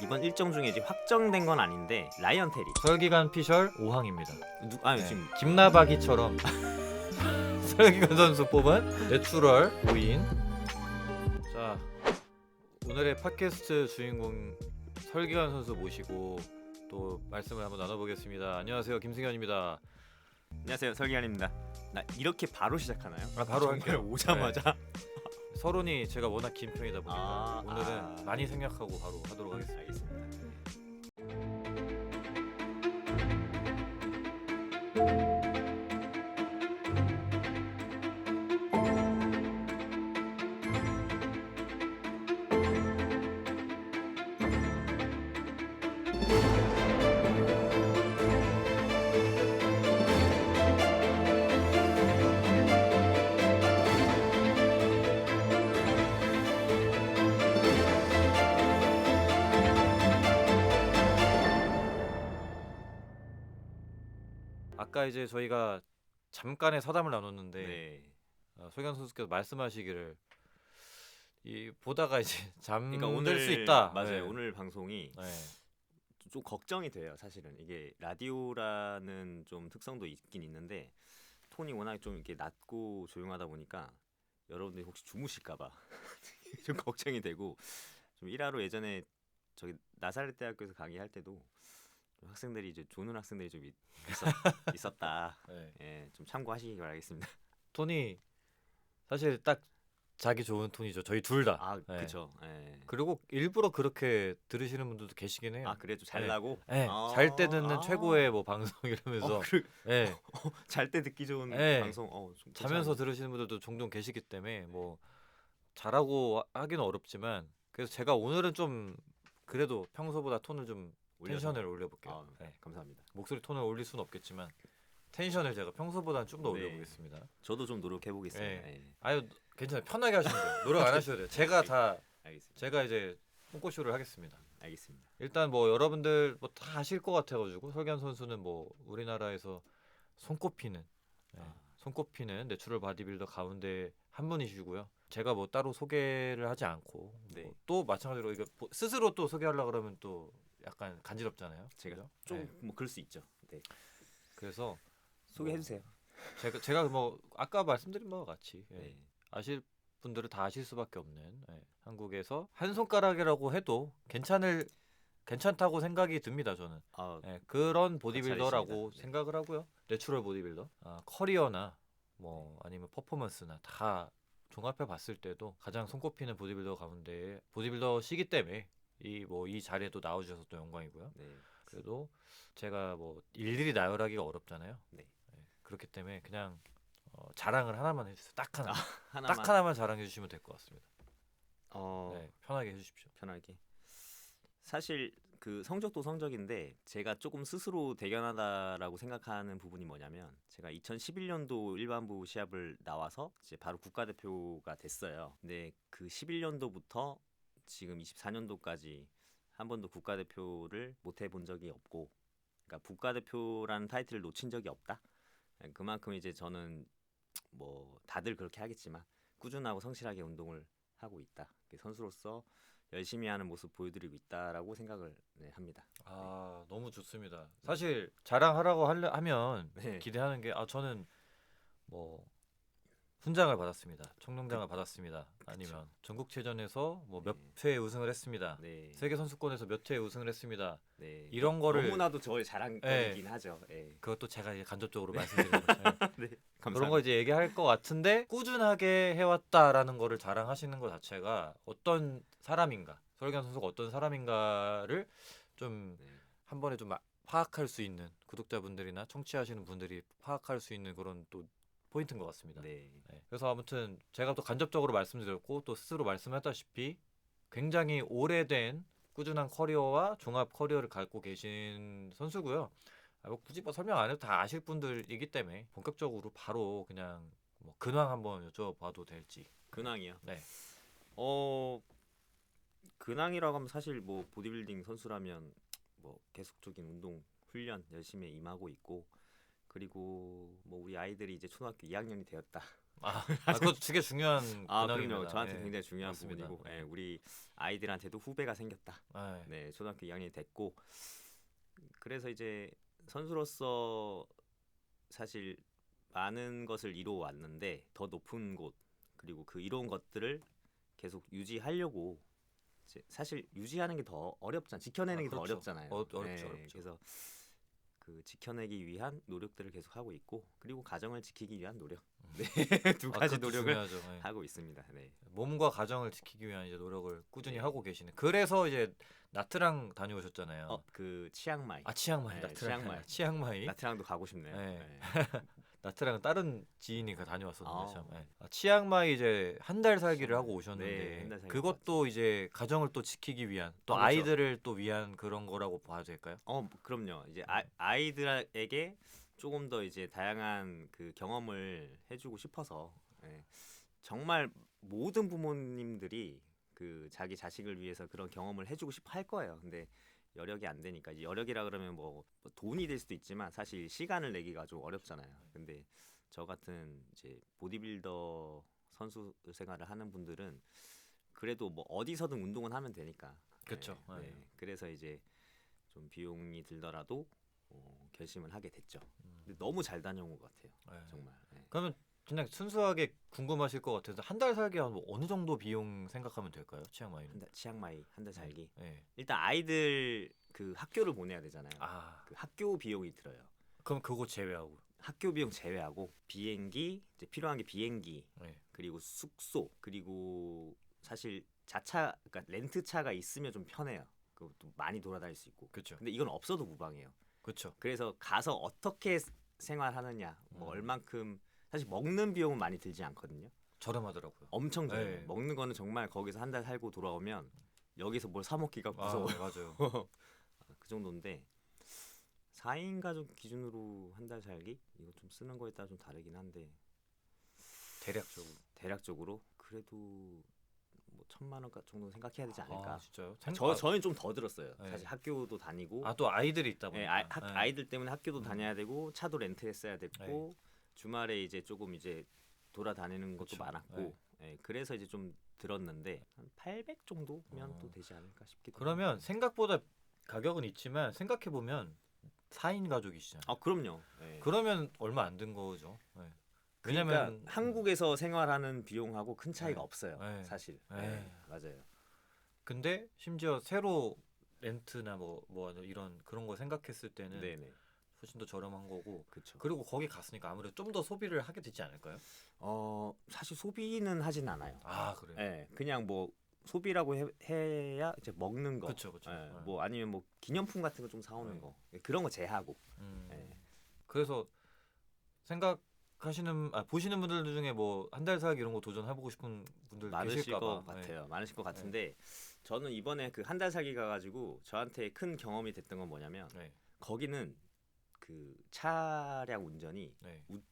이번 일정 중에 이제 확정된 건 아닌데 라이언 테리. 설기관 피셜 5항입니다. 아니 네. 지금 김나박이처럼 설기관 선수 뽑은 내추럴 5인. 자, 오늘의 팟캐스트 주인공 설기관 선수 모시고 또 말씀을 한번 나눠보겠습니다. 안녕하세요, 김승현입니다. 안녕하세요, 설기환입니다. 나 이렇게 바로 시작하나요? 바로 정말 할게요. 오자마자. 서론이 제가 워낙 긴 편이다 보니까 오늘은 아. 많이 생각하고 바로 하도록 하겠습니다. 알겠습니다. 아까 이제 저희가 잠깐의 서담을 나눴는데 네. 설기관 선수께서 말씀하시기를 이 보다가 이제 잠들 그러니까 오늘 수 있다. 맞아요. 네. 오늘 방송이 네. 좀 걱정이 돼요. 사실은 이게 라디오라는 좀 특성도 있긴 있는데 톤이 워낙 좀 이렇게 낮고 조용하다 보니까 여러분들이 혹시 주무실까봐 좀 걱정이 되고, 좀 일하러 예전에 저기 나사렛 대학교에서 강의할 때도 좀 학생들이 이제 조는 학생들이 좀 있었다. 네. 예, 좀 참고하시기 바라겠습니다. 톤이 사실 딱 자기 좋은 톤이죠. 저희 둘 다. 아, 네. 그렇죠. 예. 그리고 일부러 그렇게 들으시는 분들도 계시긴 해요. 아, 그래도 네. 잘나고. 네. 아, 잘 때 듣는 아. 최고의 뭐 방송 이러면서 네. 잘 때 듣기 좋은 네. 방송. 좀 자면서 괜찮은데. 들으시는 분들도 종종 계시기 때문에 뭐 잘하고 하기는 어렵지만, 그래서 제가 오늘은 좀 그래도 평소보다 톤을 좀 올려서. 텐션을 올려볼게요. 아, 네. 감사합니다. 목소리 톤을 올릴 수는 없겠지만 텐션을 제가 평소보다는 좀 더 네. 올려보겠습니다. 저도 좀 노력해 보겠습니다. 네. 예. 아유, 괜찮아요. 편하게 하시면 돼요. 노력 안 하셔도 돼요. 알겠습니다. 제가 이제 홍보쇼를 하겠습니다. 알겠습니다. 일단 뭐 여러분들 뭐 다 아실 것 같아가지고 설기환 선수는 뭐 우리나라에서 손꼽히는 손꼽히는 내추럴 바디빌더 가운데 한 분이시고요. 제가 뭐 따로 소개를 하지 않고 네. 뭐또 마찬가지로 이거 스스로 또 소개하려고 그러면 또 약간 간지럽잖아요. 제가 그죠? 좀 네. 뭐 그럴 수 있죠. 네. 그래서 소개해 주세요. 제가 뭐 아까 말씀드린 바와 같이 네. 아실 분들은 다 아실 수밖에 없는 한국에서 한 손가락이라고 해도 괜찮다고 생각이 듭니다. 저는 그런 보디빌더라고 알겠습니다. 네. 생각을 하고요. 내추럴 보디빌더, 커리어나 뭐 아니면 퍼포먼스나 다 종합해 봤을 때도 가장 손꼽히는 보디빌더 가운데 보디빌더시기 때문에 이 자리에도 나와주셔서 또 영광이고요. 네. 그래도 제가 뭐 일일이 나열하기가 어렵잖아요. 네. 그렇기 때문에 그냥 자랑을 하나만 해주세요. 딱 하나. 하나만. 딱 하나만 자랑해 주시면 될 것 같습니다. 네. 편하게 해주십시오. 편하게. 사실 그 성적도 성적인데 제가 조금 스스로 대견하다라고 생각하는 부분이 뭐냐면, 제가 2011년도 일반부 시합을 나와서 이제 바로 국가대표가 됐어요. 근데 그 11년도부터 지금 24년도까지 한 번도 국가대표를 못 해본 적이 없고, 그러니까 국가대표라는 타이틀을 놓친 적이 없다. 그만큼 이제 저는 뭐 다들 그렇게 하겠지만 꾸준하고 성실하게 운동을 하고 있다. 선수로서 열심히 하는 모습 보여드리고 있다라고 생각을 합니다. 너무 좋습니다. 사실 자랑하라고 하면 네. 기대하는 게 저는 뭐 훈장을 받았습니다. 청룡장을 받았습니다. 아니면 전국체전에서 뭐 몇 회 우승을 했습니다. 네. 세계 선수권에서 몇 회 우승을 했습니다. 네. 이런 거를 너무나도 저의 자랑거리긴 하죠. 네. 그것도 제가 이제 간접적으로 말씀드리는 거죠. 네. 그런 거 이제 얘기할 것 같은데, 꾸준하게 해왔다라는 거를 자랑하시는 것 자체가 어떤 사람인가, 설기환 선수가 어떤 사람인가를 좀 한 번에 좀 파악할 수 있는, 구독자분들이나 청취하시는 분들이 파악할 수 있는 그런 또 포인트인 것 같습니다. 네. 그래서 아무튼 제가 또 간접적으로 말씀드렸고 또 스스로 말씀했다시피 굉장히 오래된 꾸준한 커리어와 종합 커리어를 갖고 계신 선수고요. 뭐 굳이 뭐 설명 안 해도 다 아실 분들이기 때문에 본격적으로 바로 그냥 뭐 근황 한번 여쭤봐도 될지. 근황이요. 네. 근황이라고 하면 사실 뭐 보디빌딩 선수라면 뭐 계속적인 운동 훈련 열심히 임하고 있고, 그리고 뭐 우리 아이들이 이제 초등학교 2학년이 되었다. 그것도 되게 중요한 그럼요. 근황입니다. 저한테 예. 굉장히 중요한 맞습니다. 부분이고, 우리 아이들한테도 후배가 생겼다. 아, 네, 초등학교 2학년이 됐고, 그래서 이제 선수로서 사실 많은 것을 이루어 왔는데 더 높은 곳 그리고 그 이룬 것들을 계속 유지하려고 사실 유지하는 게 더 어렵잖아. 지켜내는 게 더 그렇죠. 어렵잖아요. 어렵죠, 네, 어렵죠. 그래서 그 지켜내기 위한 노력들을 계속 하고 있고 그리고 가정을 지키기 위한 노력. 네, 두 가지 그것도 노력을 중요하죠. 예. 하고 있습니다. 네. 몸과 가정을 지키기 위한 이제 노력을 꾸준히 네. 하고 계시는. 그래서 이제 나트랑 다녀오셨잖아요. 그 치앙마이. 치앙마이, 네, 나트랑, 치앙마이. 치앙마이. 나트랑도 가고 싶네요. 네. 네. 나트랑은 다른 지인이 다녀왔었는데 아. 참. 치앙마이 이제 한 달 살기를 치앙마이. 하고 오셨는데 네, 한달 살기 그것도 이제 가정을 또 지키기 위한 또 그렇죠. 아이들을 또 위한 그런 거라고 봐도 될까요? 그럼요. 이제 아이들에게 조금 더 이제 다양한 그 경험을 해주고 싶어서 정말 모든 부모님들이 그 자기 자식을 위해서 그런 경험을 해주고 싶어 할 거예요. 근데 여력이 안 되니까 이제 여력이라 그러면 뭐 돈이 될 수도 있지만 사실 시간을 내기가 좀 어렵잖아요. 근데 저 같은 이제 보디빌더 선수 생활을 하는 분들은 그래도 뭐 어디서든 운동은 하면 되니까. 그쵸. 네. 그래서 이제 좀 비용이 들더라도 결심을 하게 됐죠. 음. 근데 너무 잘 다녀온 것 같아요. 네. 정말. 네. 그러면 그냥 순수하게 궁금하실 것 같아서 한 달 살기 한 어느 정도 비용 생각하면 될까요? 치앙마이는? 치앙마이 한 달 살기. 네. 일단 아이들 그 학교를 보내야 되잖아요. 그 학교 비용이 들어요. 그럼 그거 제외하고. 학교 비용 제외하고 비행기 이제 필요한 게 비행기 네. 그리고 숙소 그리고 사실 자차 그러니까 렌트차가 있으면 좀 편해요. 그것도 많이 돌아다닐 수 있고. 그렇죠. 근데 이건 없어도 무방해요. 그렇죠. 그래서 가서 어떻게 생활하느냐, 뭐 얼만큼 사실 먹는 비용은 많이 들지 않거든요. 저렴하더라고요. 엄청 저렴해요. 네. 먹는 거는 정말 거기서 한 달 살고 돌아오면 여기서 뭘 사 먹기가 무서워요. 맞아요. 그 정도인데 4인 가족 기준으로 한 달 살기 이거 좀 쓰는 거에 따라 좀 다르긴 한데 대략적으로 그래도 뭐 1,000만 원 정도 생각해야 되지 않을까. 진짜요? 저는 좀 더 들었어요. 네. 사실 학교도 다니고 또 아이들이 있다 보니까. 아이들 때문에 학교도 다녀야 되고 차도 렌트했어야 됐고 주말에 이제 조금 이제 돌아다니는 것도 그쵸. 많았고 그래서 이제 좀 들었는데 한 800 정도면 또 되지 않을까 싶기도 그러면 해요. 생각보다 가격은 있지만 생각해 보면 4인 가족이시잖아요. 그럼요. 그러면 얼마 안 든 거죠. 그러니까 왜냐면 한국에서 생활하는 비용하고 큰 차이가 네. 없어요. 네. 사실. 네. 맞아요. 근데 심지어 새로 렌트나 뭐 이런 그런 거 생각했을 때는 네네. 훨씬 더 저렴한 거고. 그렇죠. 그리고 거기 갔으니까 아무래도 좀 더 소비를 하게 되지 않을까요? 사실 소비는 하진 않아요. 그래요. 그냥 뭐 소비라고 해야 이제 먹는 거. 그렇죠. 뭐 아니면 뭐 기념품 같은 거 좀 사오는 네. 거. 그런 거 제하고. 그래서 생각하시는 보시는 분들 중에 뭐 한 달 살기 이런 거 도전해보고 싶은 분들 많으실 계실까 것 봐. 같아요. 많으실 것 같은데 저는 이번에 그 한 달 살기 가가지고 저한테 큰 경험이 됐던 건 뭐냐면 거기는 그 차량 운전이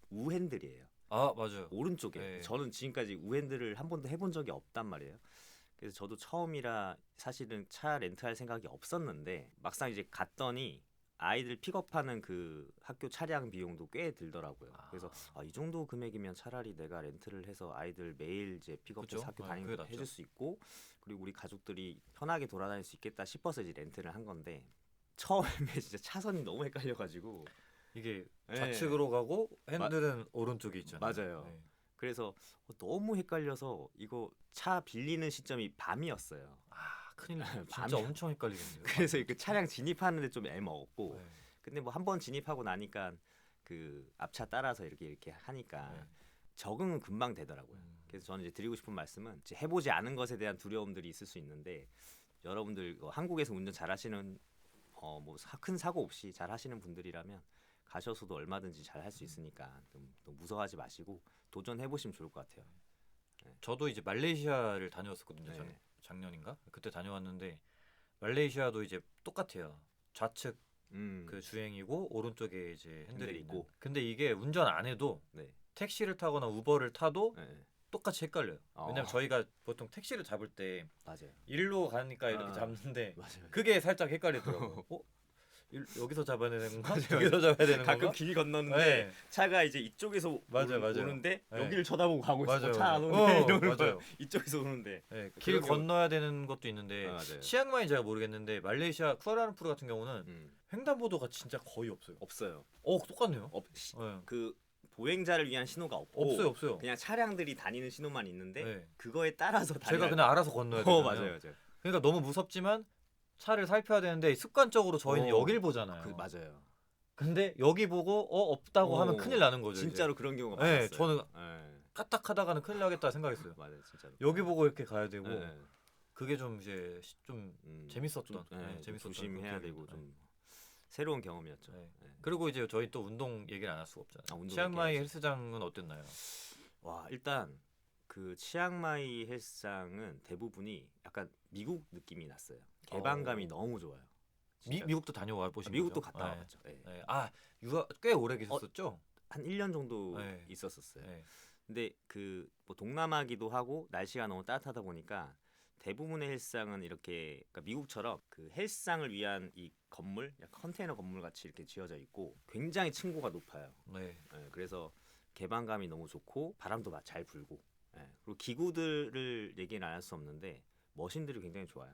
우핸들이에요. 맞아요. 오른쪽에. 네. 저는 지금까지 우핸들을 한 번도 해본 적이 없단 말이에요. 그래서 저도 처음이라 사실은 차 렌트할 생각이 없었는데 막상 이제 갔더니 아이들 픽업하는 그 학교 차량 비용도 꽤 들더라고요. 그래서 이 정도 금액이면 차라리 내가 렌트를 해서 아이들 매일 이제 픽업해서 그쵸? 학교 다니는 거 그게 해줄 수 있고 그리고 우리 가족들이 편하게 돌아다닐 수 있겠다 싶어서 이제 렌트를 한 건데 처음에 진짜 차선이 너무 헷갈려가지고 이게 좌측으로 가고 핸들은 오른쪽에 있잖아요. 맞아요. 그래서 너무 헷갈려서 이거 차 빌리는 시점이 밤이었어요. 큰일 나요. 진짜 엄청 헷갈리겠네요. 그래서 그 차량 진입하는데 좀 애먹었고 근데 뭐 한 번 진입하고 나니까 그 앞차 따라서 이렇게 하니까 적응은 금방 되더라고요. 그래서 저는 이제 드리고 싶은 말씀은 이제 해보지 않은 것에 대한 두려움들이 있을 수 있는데 여러분들 한국에서 운전 잘하시는 뭐 큰 사고 없이 잘하시는 분들이라면 가셔서도 얼마든지 잘 할 수 있으니까 좀 무서워하지 마시고 도전해 보시면 좋을 것 같아요. 저도 이제 말레이시아를 다녀왔었거든요. 작년인가? 그때 다녀왔는데 말레이시아도 이제 똑같아요. 좌측 그 주행이고 오른쪽에 이제 핸들이 있고. 근데 이게 운전 안 해도 택시를 타거나 우버를 타도 똑같이 헷갈려요. 왜냐면 저희가 보통 택시를 잡을 때 맞아요. 일로 가니까 이렇게 잡는데 맞아요. 그게 살짝 헷갈리더라고요. 여기서 잡아야 되는 건가? 맞아요. 여기서 잡아야 되는 가끔 건가? 길 건너는데 네. 차가 이제 이쪽에서 맞아요, 맞아요. 오는데 네. 여기를 쳐다보고 가고 있어. 맞아요, 차 안 맞아요. 오네 이러는 맞아요. 거예요. 이쪽에서 오는데. 네, 길 그런 경우- 건너야 되는 것도 있는데 맞아요. 치앙마이 제가 모르겠는데 말레이시아 쿠알라룸푸르 같은 경우는 음, 횡단보도가 진짜 거의 없어요. 없어요. 똑같네요. 네. 그 보행자를 위한 신호가 없고 없어요. 그냥 차량들이 다니는 신호만 있는데 네. 그거에 따라서 제가 달려야 그냥 알아서 건너야 되잖아요. 맞아요. 그러니까 너무 무섭지만 차를 살펴야 되는데 습관적으로 저희는 여길 보잖아요. 맞아요. 근데 여기 보고 없다고 하면 큰일 나는 거죠. 진짜로 이제. 그런 경우가 네, 많았어요. 저는 네. 까딱하다가는 큰일 나겠다 생각했어요. 맞아요, 진짜로. 여기 보고 이렇게 가야 되고 네. 그게 좀 이제 좀 재밌었던, 좀, 네, 좀 재밌었던 조심해야 그런 되고 기억입니다. 좀 새로운 경험이었죠. 네. 네. 그리고 이제 저희 또 운동 얘기를 안 할 수가 없잖아요. 운동 치앙마이 얘기해야죠. 헬스장은 어땠나요? 와, 일단 그 치앙마이 헬스장은 대부분이 약간 미국 느낌이 났어요. 개방감이 너무 좋아요. 진짜. 미국도 다녀와 보신 미국도 거죠? 갔다 네. 와봤죠. 네. 네. 아 유학 꽤 오래 계셨었죠? 한 1년 정도 네. 있었었어요. 네. 근데 그 뭐 동남아기도 하고 날씨가 너무 따뜻하다 보니까 대부분의 헬스장은 이렇게 그러니까 미국처럼 그 헬스장을 위한 이 건물, 약간 컨테이너 건물 같이 이렇게 지어져 있고 굉장히 층고가 높아요. 네. 그래서 개방감이 너무 좋고 바람도 잘 불고 그리고 기구들을 얘기는 안 할 수 없는데 머신들이 굉장히 좋아요.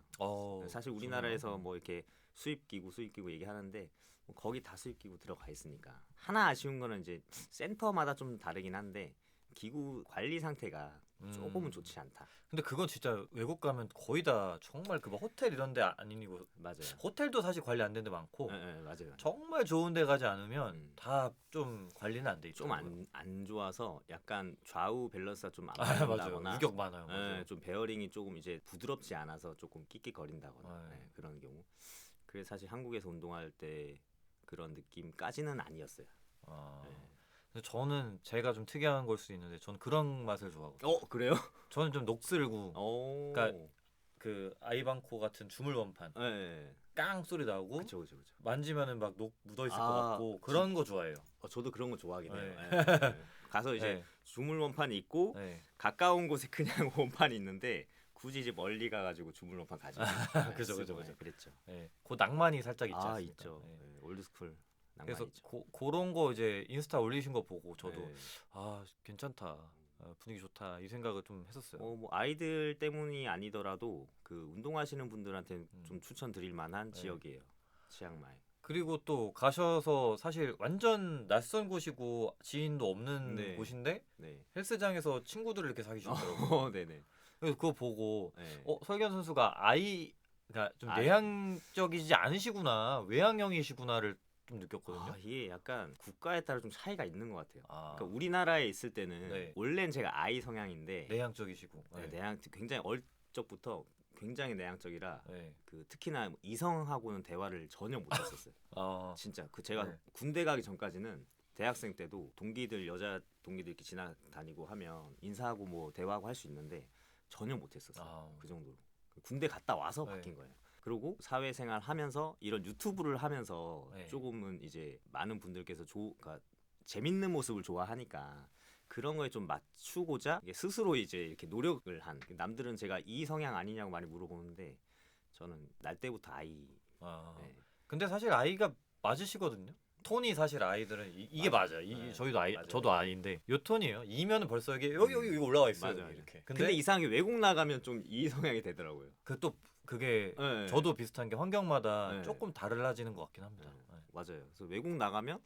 사실 우리나라에서 뭐 이렇게 수입 기구 얘기하는데 뭐 거기 다 수입 기구 들어가 있으니까 하나 아쉬운 거는 이제 센터마다 좀 다르긴 한데 기구 관리 상태가 조금은 좋지 않다. 근데 그건 진짜 외국 가면 거의 다 정말 그 뭐 호텔 이런 데 아니고 맞아요. 호텔도 사실 관리 안 되는 데 많고 맞아요. 정말 좋은 데 가지 않으면 다 좀 관리는 안 돼 있죠. 좀 안 좋아서 약간 좌우 밸런스가 좀 안 맞아요. 맞는다거나 유격 많아요. 맞아요. 좀 베어링이 조금 이제 부드럽지 않아서 조금 끽끽거린다거나 그런 경우. 그래서 사실 한국에서 운동할 때 그런 느낌까지는 아니었어요. 근데 저는 제가 좀 특이한 걸 수 있는데 저는 그런 맛을 좋아하거든요. 그래요? 저는 좀 녹슬고 그러니까 그 아이방코 같은 주물 원판 네. 깡 소리 나고 그쵸. 만지면은 막 녹 묻어 있을 것 같고 그런 거 좋아해요. 저도 그런 거 좋아하긴 해요. 네. 가서 이제 네. 주물 원판이 있고 네. 가까운 곳에 그냥 원판이 있는데 굳이 이제 멀리 가가지고 주물 원판 가지고 그죠. 그랬죠. 네. 그 낭만이 살짝 있지 않습니까? 있죠. 네. 올드스쿨 그래서 낭만이죠. 그런 거 이제 인스타 올리신 거 보고 저도 네. 괜찮다. 분위기 좋다. 이 생각을 좀 했었어요. 뭐 아이들 때문이 아니더라도 그 운동하시는 분들한테 좀 추천드릴 만한 네. 지역이에요. 치앙마이. 그리고 또 가셔서 사실 완전 낯선 곳이고 지인도 없는 네. 곳인데 네. 헬스장에서 친구들을 이렇게 사귀셨더라고요. 네네. 그래서 그거 보고 네. 설경 선수가 그러니까 좀 내향적이지 않으시구나, 외향형이시구나를 좀 느꼈거든요. 이게 약간 국가에 따라 좀 차이가 있는 것 같아요. 그러니까 네. 우리나라에 있을 때는 네. 원래는 제가 I 성향인데 내향적이시고. 내향 굉장히 어릴 적부터 굉장히 내향적이라 네. 그 특히나 이성하고는 대화를 전혀 못했었어요. 진짜 그 제가 네. 군대 가기 전까지는 대학생 때도 여자 동기들 이렇게 지나다니고 하면 인사하고 뭐 대화하고 할 수 있는데 전혀 못했었어요. 그 정도로. 군대 갔다 와서 네. 바뀐 거예요. 그리고 사회생활 하면서 이런 유튜브를 하면서 네. 조금은 이제 많은 분들께서 그러니까 재밌는 모습을 좋아하니까 그런 거에 좀 맞추고자 이게 스스로 이제 이렇게 노력을 한. 남들은 제가 이 성향 아니냐고 많이 물어보는데 저는 날 때부터 아이. 네. 근데 사실 아이가 맞으시거든요. 톤이 사실 아이들은 이게 맞아요. 저희도 맞아요. 저도 아이인데 요 톤이에요. 이면은 벌써 이게 여기 올라와 있어요. 맞아요. 이렇게. 근데 이상하게 외국 나가면 좀 이 성향이 되더라고요. 그게 네. 저도 비슷한 게 환경마다 네. 조금 달라지는 것 같긴 합니다. 네. 맞아요. 그래서 외국 나가면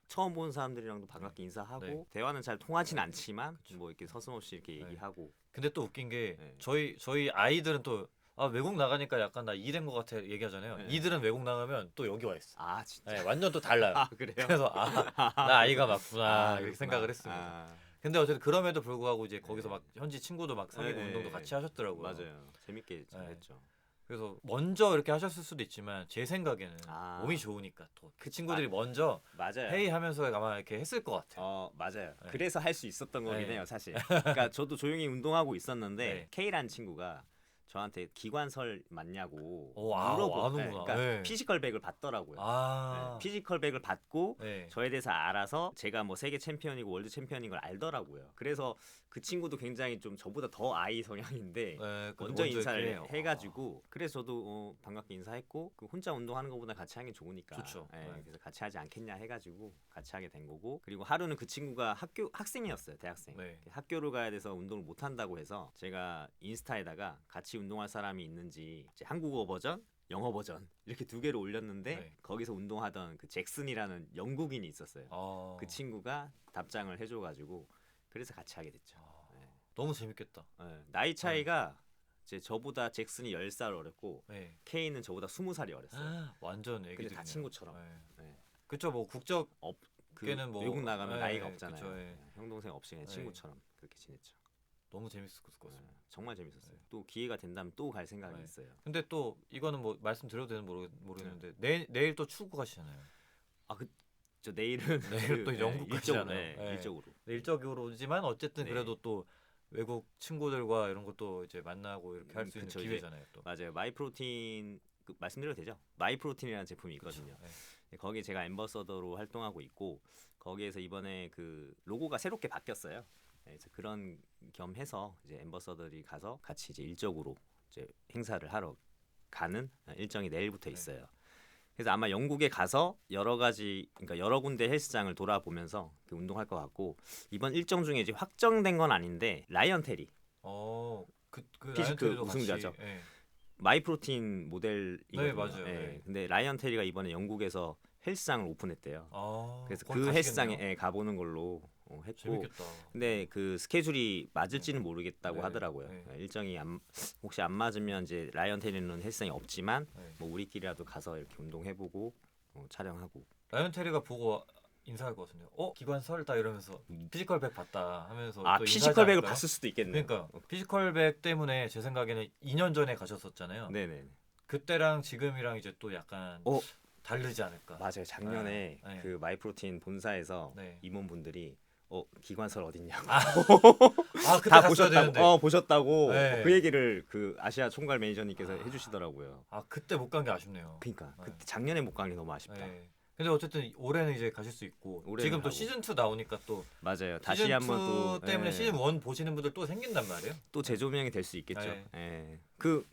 처음 보는 사람들이랑도 반갑게 인사하고 네. 대화는 잘 통하진 않지만 뭐 이렇게 서슴없이 이렇게 얘기하고. 근데 또 웃긴 게 네. 저희 아이들은 또 외국 나가니까 약간 나 이 된 것 같아 얘기하잖아요. 네. 이들은 외국 나가면 또 여기 와 있어. 진짜. 네, 완전 또 달라요. 그래요? 그래서 나 아이가 맞구나 이렇게 그렇구나. 생각을 했습니다. 근데 어쨌든 그럼에도 불구하고 이제 거기서 막 현지 친구도 막 사귀고 네. 운동도 같이 하셨더라고요. 맞아요. 재밌게 잘했죠. 그래서 먼저 이렇게 하셨을 수도 있지만 제 생각에는 몸이 좋으니까 또 그 친구들이 먼저 맞아요. 회의하면서 아마 이렇게 했을 것 같아요. 맞아요. 네. 그래서 할 수 있었던 거긴 네. 해요, 사실. 그러니까 저도 조용히 운동하고 있었는데 네. K라는 친구가 저한테 기관설 맞냐고 아는구나. 그러니까 네. 피지컬백을 받더라고요. 아, 피지컬백을 받고 네. 저에 대해서 알아서 제가 뭐 세계 챔피언이고 월드 챔피언인 걸 알더라고요. 그래서 그 친구도 굉장히 좀 저보다 더 아이 성향인데 네, 먼저 인사를 이렇게 해요. 해가지고 그래서 저도 반갑게 인사했고 그 혼자 운동하는 것보다 같이 하는 게 좋으니까 좋죠. 네. 그래서 같이 하지 않겠냐 해가지고 같이 하게 된 거고 그리고 하루는 그 친구가 학생이었어요. 대학생. 네. 학교를 가야 돼서 운동을 못 한다고 해서 제가 인스타에다가 같이 운동할 사람이 있는지 이제 한국어 버전 영어 버전 이렇게 두 개를 올렸는데 네. 거기서 운동하던 그 잭슨이라는 영국인이 있었어요. 아, 그 친구가 답장을 해줘가지고 그래서 같이 하게 됐죠. 네. 너무 재밌겠다. 나이 차이가 이제 저보다 잭슨이 10살 어렸고 네. 케이는 저보다 20살이 어렸어요. 완전 애기들이네요. 근데 다 친구처럼. 네. 네. 그쵸, 뭐 국적 그 걔는 뭐- 외국 나가면 네, 나이가 없잖아요. 그쵸, 예. 형 동생 없이 그냥 네. 친구처럼 그렇게 지냈죠. 너무 재밌을 것 같습니다. 정말 재밌었어요. 네. 또 기회가 된다면 또 갈 생각이 네. 있어요. 근데 또 이거는 뭐 말씀드려도 되는 모르겠는데 내일 또 축구 가시잖아요. 저 내일은 내일 또 영국 일적으로, 가시잖아요. 네. 일적으로. 일적으로지만 어쨌든 네. 그래도 또 외국 친구들과 이런 것도 이제 만나고 이렇게 할 수 있는 그쵸, 이제 기회잖아요. 또 맞아요. 마이프로틴 말씀드려도 되죠? 마이프로틴이라는 제품이 있거든요. 그쵸. 네. 거기 제가 앰버서더로 활동하고 있고 거기에서 이번에 그 로고가 새롭게 바뀌었어요. 그래서 그런 겸해서 이제 앰버서더들이 가서 같이 이제 일적으로 이제 행사를 하러 가는 일정이 내일부터 네. 있어요. 그래서 아마 영국에 가서 여러 가지 그러니까 여러 군데 헬스장을 돌아보면서 그 운동할 것 같고 이번 일정 중에 이제 확정된 건 아닌데 라이언 테리 그 피지크 라이언테리도 우승자죠. 같이, 예. 마이프로틴 모델이거든요. 네, 맞아요. 예. 네. 근데 라이언 테리가 이번에 영국에서 헬스장을 오픈했대요. 그래서 거기 그 가시겠네요. 헬스장에 가보는 걸로 했고 재밌겠다. 근데 그 스케줄이 맞을지는 모르겠다고 네. 하더라고요. 네. 일정이 혹시 안 맞으면 이제 라이언 테리는 헬스장이 없지만 네. 뭐 우리끼리라도 가서 이렇게 운동해보고 촬영하고 라이언테리가 보고 인사할 것 같은데요. 기관설다 이러면서 피지컬백 봤다 하면서 또 인사하지 피지컬백을 않을까요? 봤을 수도 있겠네요. 그러니까 피지컬백 때문에 제 생각에는 2년 전에 가셨었잖아요. 네네 그때랑 지금이랑 이제 또 약간 어. 다르지 않을까. 맞아요. 작년에 네. 그 마이프로틴 본사에서 네. 임원분들이 기관설 어딨냐고 그때 다 갔어야 보셨다고 되는데. 보셨다고 네. 그 얘기를 그 아시아 총괄 매니저님께서 해주시더라고요. 그때 못 간 게 아쉽네요. 그러니까 네. 그때 작년에 못 간 게 너무 아쉽다. 네. 근데 어쨌든 올해는 이제 가실 수 있고 올해는 지금 또 가고. 시즌 2 나오니까 또 맞아요. 다시 시즌 한번 2 또 때문에 시즌 1 보시는 분들 또 생긴단 말이에요. 또 재조명이 될 수 있겠죠. 네. 예. 그거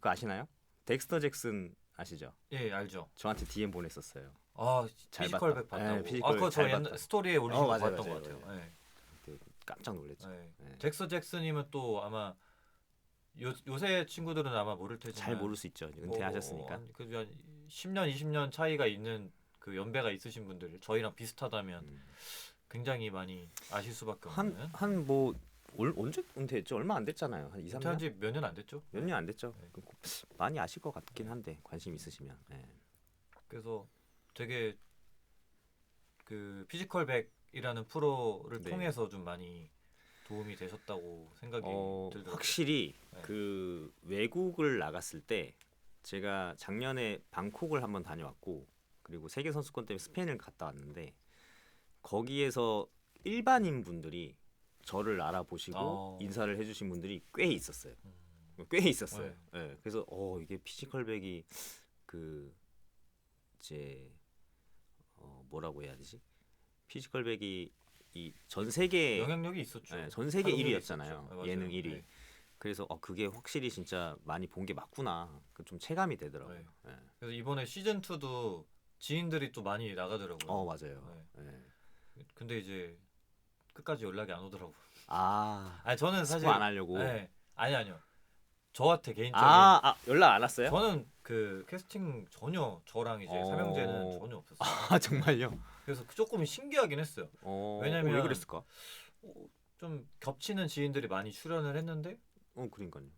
아시나요? 덱스터 잭슨 아시죠? 예, 알죠. 저한테 DM 보냈었어요. 잘 피지컬백 봤다. 봤다고. 네, 피지컬 그거 저 잘 옛날 봤다. 스토리에 올리신 거 맞아요, 봤던 맞아요, 것 같아요. 예. 그때 깜짝 놀랐죠. 네. 네. 덱스터 잭슨이면 또 아마 요새 친구들은 아마 모를 테지만 잘 모를 수 있죠. 은퇴하셨으니까. 그한 10년, 20년 차이가 있는 그 연배가 있으신 분들 저희랑 비슷하다면 굉장히 많이 아실 수밖에 없는. 한 뭐 언제 은퇴했죠? 얼마 안 됐잖아요. 한 2, 3년? 은퇴한 지 몇 년 안 됐죠? 몇 년 안 됐죠. 네. 많이 아실 것 같긴 한데 관심 있으시면. 네. 그래서 되게 그 피지컬백이라는 프로를 네. 통해서 좀 많이 도움이 되셨다고 생각이 들더라고요. 확실히 네. 그 외국을 나갔을 때 제가 작년에 방콕을 한번 다녀왔고 그리고 세계 선수권 때문에 스페인을 갔다 왔는데 거기에서 일반인 분들이 저를 알아보시고 인사를 해주신 분들이 꽤 있었어요. 꽤 있었어요. 네. 그래서 이게 피지컬백이 그 이제 뭐라고 해야 되지? 피지컬백이 이 전 세계 영향력이 있었죠. 네, 전 세계 활동력이 1위였잖아요. 있었죠. 예능 맞아요. 1위. 네. 그래서 그게 확실히 진짜 많이 본 게 맞구나. 좀 체감이 되더라고요. 네. 네. 그래서 이번에 시즌 2도 지인들이 또 많이 나가더라고요. 맞아요. 네. 네. 근데 이제 끝까지 연락이 안 오더라고요. 아니 저는 사실 안 하려고. 네. 아니요. 저한테 개인적인 연락 안 왔어요? 저는 그 캐스팅 전혀 저랑 이제 삼형제는 전혀 없었어요. 정말요? 그래서 조금 신기하긴 했어요. 왜냐면 왜 그랬을까? 좀 겹치는 지인들이 많이 출연을 했는데 그러니까요.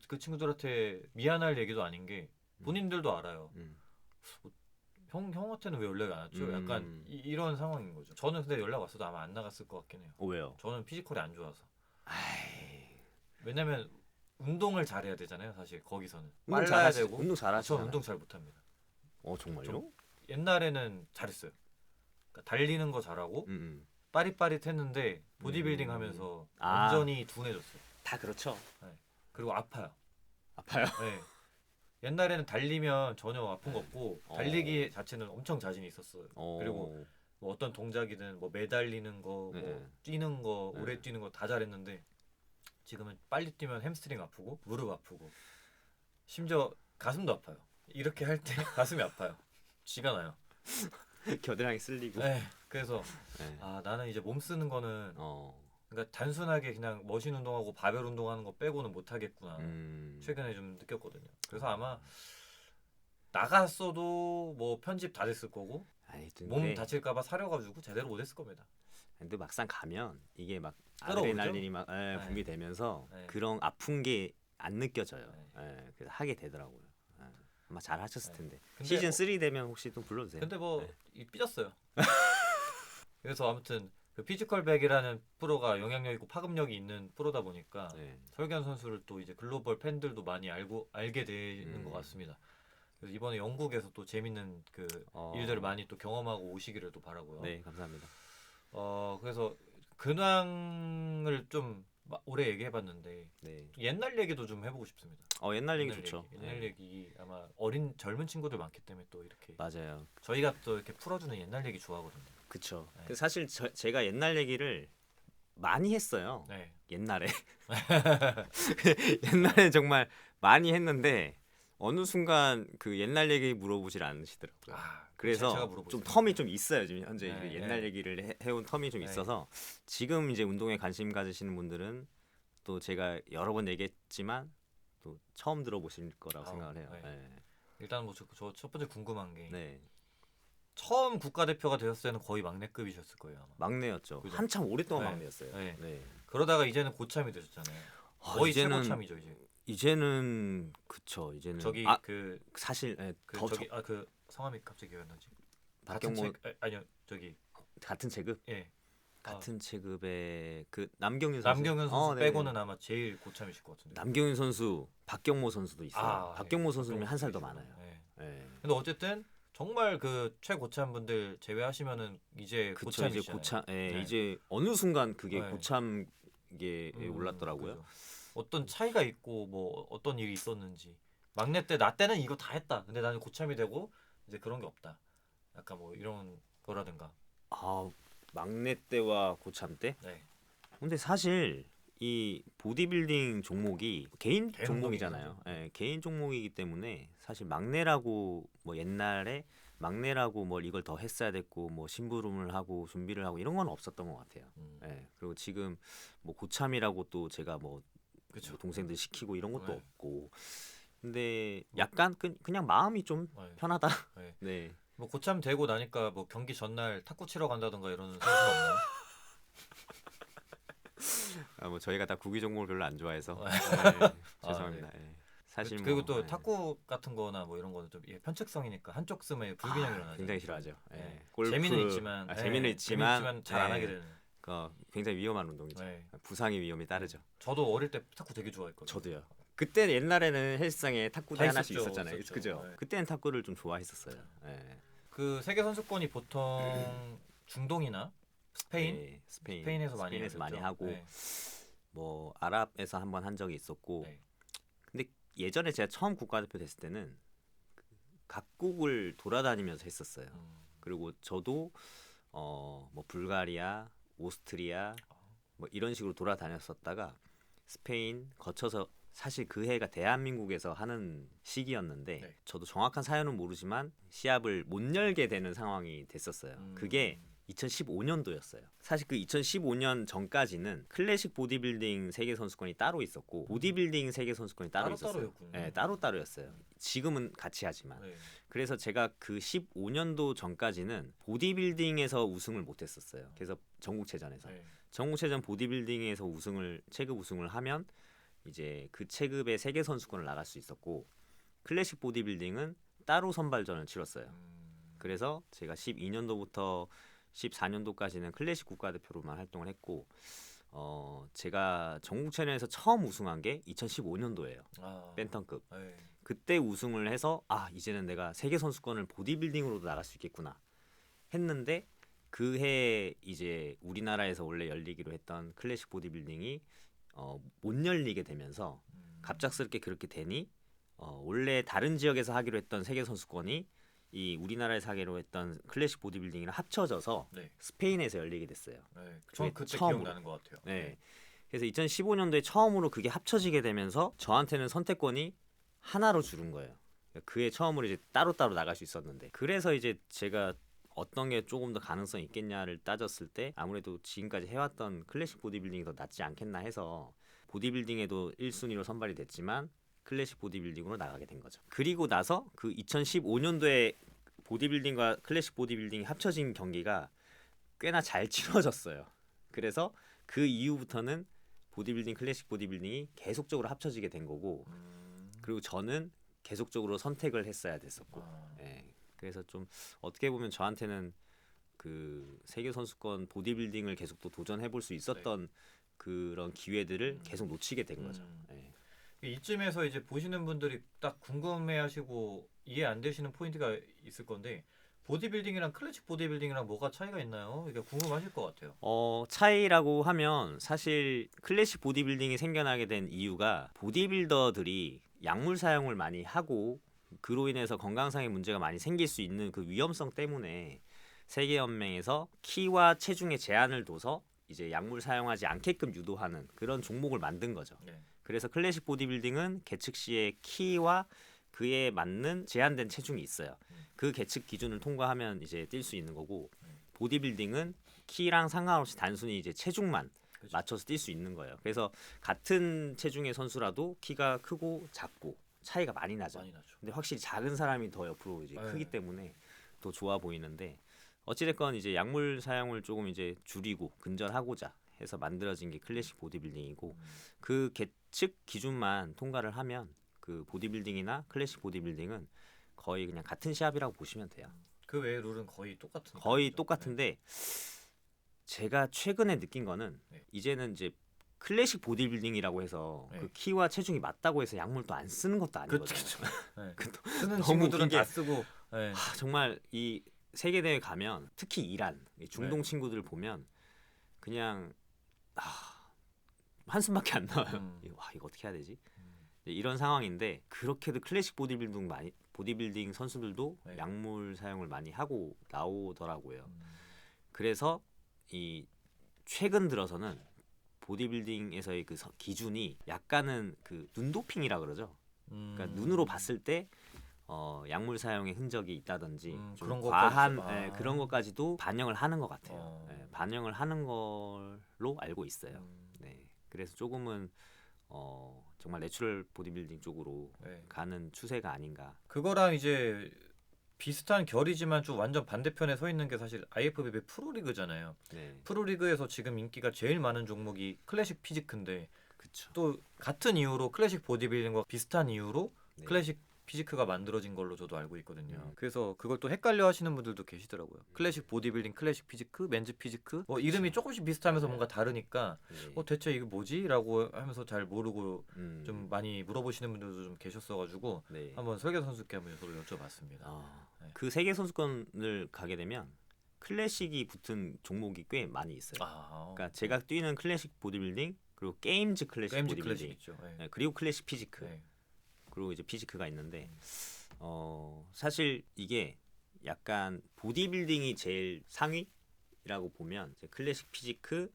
그 친구들한테 미안할 얘기도 아닌 게 본인들도 알아요. 형한테는 왜 연락이 안 왔죠? 약간 이런 상황인 거죠. 저는 근데 연락 왔어도 아마 안 나갔을 것 같긴 해요. 왜요? 저는 피지컬이 안 좋아서. 왜냐면 운동을 잘해야 되잖아요. 사실 거기서는 빨라야 되고. 운동 잘하시죠? 저는 운동 잘 못합니다. 정말요? 옛날에는 잘했어요. 그러니까 달리는 거 잘하고 빠릿빠릿했는데 보디빌딩 하면서 완전히 둔해졌어요. 다 그렇죠. 그리고 아파요. 아파요. 네. 옛날에는 달리면 전혀 아픈 거 없고 어. 달리기 자체는 엄청 자신이 있었어요. 어. 그리고 뭐 어떤 동작이든 뭐 매달리는 거, 네. 뭐 뛰는 거, 네. 오래 뛰는 거 다 잘했는데 지금은 빨리 뛰면 햄스트링 아프고 무릎 아프고 심지어 가슴도 아파요. 이렇게 할 때 가슴이 아파요. 쥐가 나요. 겨드랑이 쓸리고. 네. 그래서 네. 아 나는 이제 몸 쓰는 거는 어. 그러니까 단순하게 그냥 머신 운동하고 바벨 운동하는 거 빼고는 못 하겠구나. 최근에 좀 느꼈거든요. 그래서 아마 나갔어도 뭐 편집 다 됐을 거고 아니, 몸 근데, 다칠까봐 사려가지고 제대로 못 했을 겁니다. 근데 막상 가면 이게 막 끌어오르죠? 아드레날린이 막 네. 분비되면서 네. 그런 아픈 게 안 느껴져요. 네. 예, 그래서 하게 되더라고요. 예. 아마 잘 하셨을 네. 텐데. 근데 시즌 3 되면 혹시 또 불러주세요. 근데 뭐 네. 삐졌어요. 그래서 아무튼 그 피지컬백이라는 프로가 영향력 있고 파급력이 있는 프로다 보니까 네. 설경 선수를 또 이제 글로벌 팬들도 많이 알게 되는 것 같습니다. 그래서 이번에 영국에서 또 재밌는 그 일들을 많이 또 경험하고 오시기를 또 바라고요. 네, 감사합니다. 그래서 근황을 좀 오래 얘기해봤는데 네. 옛날 얘기도 좀 해보고 싶습니다. 옛날 얘기 좋죠. 옛날 네. 얘기 아마 젊은 친구들 많기 때문에 또 이렇게 맞아요. 저희가 또 이렇게 풀어주는 옛날 얘기 좋아하거든요. 그쵸. 네. 사실 제가 옛날 얘기를 많이 했어요. 네. 옛날에. 옛날에 정말 많이 했는데 어느 순간 그 옛날 얘기 물어보질 않으시더라고요. 제가 그래서 좀 물어보겠습니다. 텀이 좀 있어요. 지금 현재 네, 그 옛날 네. 얘기를 해온 텀이 좀 네. 있어서 지금 이제 운동에 관심 가지시는 분들은 또 제가 여러 번 얘기했지만 또 처음 들어보실 거라고 아우, 생각을 해요. 네. 네. 일단 뭐 저 첫 번째 궁금한 게 네. 처음 국가대표가 되었을 때는 거의 막내급이셨을 거예요. 아마. 막내였죠. 그죠? 한참 오랫동안 네. 막내였어요. 네. 네. 그러다가 이제는 고참이 되셨잖아요. 거의 최고참이죠 이제. 이제는 그쵸. 이제는 저기 그 사실 그 더 저기 그 성함이 갑자기 왜 안 나지? 박경모 아니요 저기 같은 체급 예 같은 체급의 그 남경윤 선수 남경현 선수 네네. 빼고는 아마 제일 고참이실 것 같은데. 남경윤 선수, 박경모 선수도 있어요. 박경모 예. 선수는 한 살 더 박경모 많아요. 선수. 예. 네. 근데 어쨌든 정말 그 최고참 분들 제외하시면은 이제 그쵸 이제 고참이시잖아요. 고참 네. 이제 어느 순간 그게 네. 고참에 올랐더라고요. 그죠. 어떤 차이가 있고 뭐 어떤 일이 있었는지 막내 때 나 때는 이거 다 했다. 근데 나는 고참이 되고 이제 그런 게 없다. 약간 뭐 이런 거라든가. 막내 때와 고참 때. 네. 근데 사실 이 보디빌딩 종목이 개인 종목이잖아요. 운동이죠. 예, 개인 종목이기 때문에 사실 막내라고 뭐 옛날에 막내라고 뭐 이걸 더 했어야 됐고 뭐 심부름을 하고 준비를 하고 이런 건 없었던 것 같아요. 예, 그리고 지금 뭐 고참이라고 또 제가 뭐 그쵸. 동생들 시키고 이런 것도 네. 없고. 근데 약간 그냥 마음이 좀 네. 편하다. 네. 네. 뭐 고참 되고 나니까 뭐 경기 전날 탁구 치러 간다던가 이러는 선수는 없나요? 뭐 저희가 다 구기 종목을 별로 안 좋아해서 죄송합니다. 예. 사실 그리고 뭐, 또 예. 탁구 같은 거나 뭐 이런 거는 좀 편측성이니까 한쪽 쓰면 불균형이 일어나죠. 굉장히 싫어하죠. 예. 네. 골프, 재미는 있지만 재미는 있지만 잘 안 하게 되는. 굉장히 위험한 운동이죠. 네. 부상의 위험이 따르죠. 저도 어릴 때 탁구 되게 좋아했거든요. 저도요. 그때 옛날에는 헬스장에 탁구대 다 하나씩 있었죠. 있었잖아요. 있었죠. 그죠? 네. 그때는 탁구를 좀 좋아했었어요. 예. 그 세계 선수권이 보통 중동이나 스페인, 네, 스페인에서 많이 많이 열렸죠. 하고 네. 뭐 아랍에서 한번 한 적이 있었고. 네. 근데 예전에 제가 처음 국가대표 됐을 때는 각국을 돌아다니면서 했었어요. 그리고 저도 뭐 불가리아, 오스트리아 뭐 이런 식으로 돌아다녔었다가 스페인 거쳐서 사실 그 해가 대한민국에서 하는 시기였는데 네. 저도 정확한 사연은 모르지만 시합을 못 열게 되는 상황이 됐었어요. 그게 2015년도였어요. 사실 그 2015년 전까지는 클래식 보디빌딩 세계 선수권이 따로 있었고 보디빌딩 세계 선수권이 따로 있었어요. 따로였군요. 네, 따로였어요. 지금은 같이 하지만. 네. 그래서 제가 그 15년도 전까지는 보디빌딩에서 우승을 못 했었어요. 그래서 전국체전에서. 네. 전국체전 보디빌딩에서 체급 우승을 하면 이제 그 체급의 세계 선수권을 나갈 수 있었고 클래식 보디빌딩은 따로 선발전을 치렀어요. 그래서 제가 12년도부터 14년도까지는 클래식 국가대표로만 활동을 했고 제가 전국체전에서 처음 우승한 게 2015년도예요. 벤턴급. 네. 그때 우승을 해서 이제는 내가 세계 선수권을 보디빌딩으로도 나갈 수 있겠구나 했는데 그 해 이제 우리나라에서 원래 열리기로 했던 클래식 보디빌딩이 못 열리게 되면서 갑작스럽게 그렇게 되니 원래 다른 지역에서 하기로 했던 세계 선수권이 이 우리나라에서 하기로 했던 클래식 보디빌딩이랑 합쳐져서 네. 스페인에서 열리게 됐어요. 네. 전 그때 처음으로. 기억나는 것 같아요. 네. 그래서 2015년도에 처음으로 그게 합쳐지게 되면서 저한테는 선택권이 하나로 줄은 거예요. 그해 처음으로 이제 따로따로 나갈 수 있었는데, 그래서 이제 제가 어떤 게 조금 더 가능성이 있겠냐를 따졌을 때 아무래도 지금까지 해왔던 클래식 보디빌딩이 더 낫지 않겠나 해서 보디빌딩에도 1순위로 선발이 됐지만 클래식 보디빌딩으로 나가게 된 거죠. 그리고 나서 그 2015년도에 보디빌딩과 클래식 보디빌딩이 합쳐진 경기가 꽤나 잘 치러졌어요. 그래서 그 이후부터는 보디빌딩, 클래식 보디빌딩이 계속적으로 합쳐지게 된 거고, 그리고 저는 계속적으로 선택을 했어야 됐었고, 예. 그래서 좀 어떻게 보면 저한테는 그 세계 선수권 보디빌딩을 계속 또 도전해 볼 수 있었던 그런 기회들을 계속 놓치게 된 거죠. 예. 이쯤에서 이제 보시는 분들이 딱 궁금해하시고 이해 안 되시는 포인트가 있을 건데, 보디빌딩이랑 클래식 보디빌딩이랑 뭐가 차이가 있나요? 이게 궁금하실 것 같아요. 차이라고 하면 사실 클래식 보디빌딩이 생겨나게 된 이유가 보디빌더들이 약물 사용을 많이 하고 그로 인해서 건강상의 문제가 많이 생길 수 있는 그 위험성 때문에 세계연맹에서 키와 체중에 제한을 둬서 이제 약물 사용하지 않게끔 유도하는 그런 종목을 만든 거죠. 네. 그래서 클래식 보디빌딩은 계측 시에 키와 그에 맞는 제한된 체중이 있어요. 그 계측 기준을 통과하면 이제 뛸 수 있는 거고, 보디빌딩은 키랑 상관없이 단순히 이제 체중만 그렇죠. 맞춰서 뛸 수 있는 거예요. 그래서 같은 체중의 선수라도 키가 크고 작고 차이가 많이 나죠. 많이 나죠. 근데 확실히 작은 사람이 더 옆으로 이제 크기 때문에 더 좋아 보이는데, 어찌됐건 이제 약물 사용을 조금 이제 줄이고 근절하고자 해서 만들어진 게 클래식 보디빌딩이고, 그 계측 기준만 통과를 하면 그 보디빌딩이나 클래식 보디빌딩은 거의 그냥 같은 시합이라고 보시면 돼요. 그 외의 룰은 거의 똑같은. 거의 거죠. 똑같은데 제가 최근에 느낀 거는 네. 이제는 이제 클래식 보디빌딩이라고 해서 네. 그 키와 체중이 맞다고 해서 약물도 안 쓰는 것도 아니거든요. 그렇죠. 네. 그 쓰는 너무 친구들은 웃긴 게 다 쓰고. 네. 정말 이 세계 대회 가면 특히 이란 이 중동 네. 친구들 보면 그냥 한숨밖에 안 나와요. 와, 이거 어떻게 해야 되지? 이런 상황인데 그렇게도 클래식 보디빌딩 선수들도 네. 약물 사용을 많이 하고 나오더라고요. 그래서 이 최근 들어서는 보디빌딩에서의 그 기준이 약간은 그 눈도핑이라 그러죠. 그러니까 눈으로 봤을 때 약물 사용의 흔적이 있다든지 좀 그런 과한 것까지도. 그런 것까지도 반영을 하는 것 같아요. 어. 반영을 하는 걸로 알고 있어요. 네, 그래서 조금은 정말 내추럴 보디빌딩 쪽으로 네. 가는 추세가 아닌가. 그거랑 이제 비슷한 결이지만 좀 완전 반대편에 서 있는 게 사실 IFBB 프로리그잖아요. 네, 프로리그에서 지금 인기가 제일 많은 종목이 클래식 피지크인데, 그렇죠. 또 같은 이유로 클래식 보디빌딩과 비슷한 이유로 네. 클래식 피지크가 만들어진 걸로 저도 알고 있거든요. 음. 그래서 그걸 또 헷갈려 하시는 분들도 계시더라고요. 클래식 보디빌딩, 클래식 피지크, 맨즈 피지크, 이름이 조금씩 비슷하면서 뭔가 다르니까 네. 대체 이게 뭐지? 라고 하면서 잘 모르고 음. 좀 많이 물어보시는 분들도 좀 계셨어가지고 네. 한번 설계 선수께 한번 저도 여쭤봤습니다. 네. 그 세계 선수권을 가게 되면 클래식이 붙은 종목이 꽤 많이 있어요. 그러니까 제가 뛰는 클래식 보디빌딩, 그리고 게임즈 클래식 게임즈 보디빌딩, 클래식 있죠. 네. 네, 그리고 클래식 피지크, 네. 그리고 이제 피지크가 있는데 사실 이게 약간 보디빌딩이 제일 상위라고 보면 이제 클래식 피지크,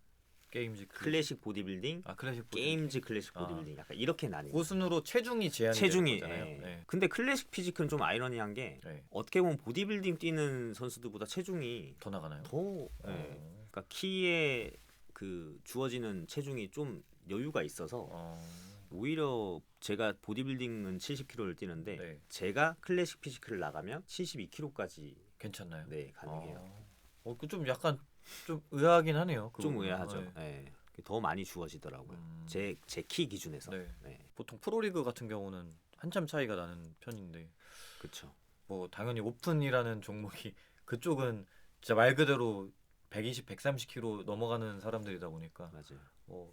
게임즈 클래식 보디빌딩, 클래식 게임즈 클래식 보디빌딩 약간 이렇게 나뉘는. 그 순으로 체중이 제한이 체중이. 되는 거잖아요. 네. 근데 클래식 피지크는 좀 아이러니한 게 네. 어떻게 보면 보디빌딩 뛰는 선수들보다 체중이 더 나가나요? 더 그러니까 키에 그 주어지는 체중이 좀 여유가 있어서 오히려 제가 보디빌딩은 70kg를 뛰는데 네. 제가 클래식 피지크를 나가면 72kg까지 괜찮나요? 가능해요. 그 좀 약간 좀 의아하긴 하네요. 그 좀 부분은. 의아하죠. 네. 더 많이 주어지더라고요. 제 키 기준에서. 네. 네. 보통 프로리그 같은 경우는 한참 차이가 나는 편인데, 그렇죠. 뭐 당연히 오픈이라는 종목이 그쪽은 진짜 말 그대로 120, 130kg 넘어가는 사람들이다 보니까 맞아요.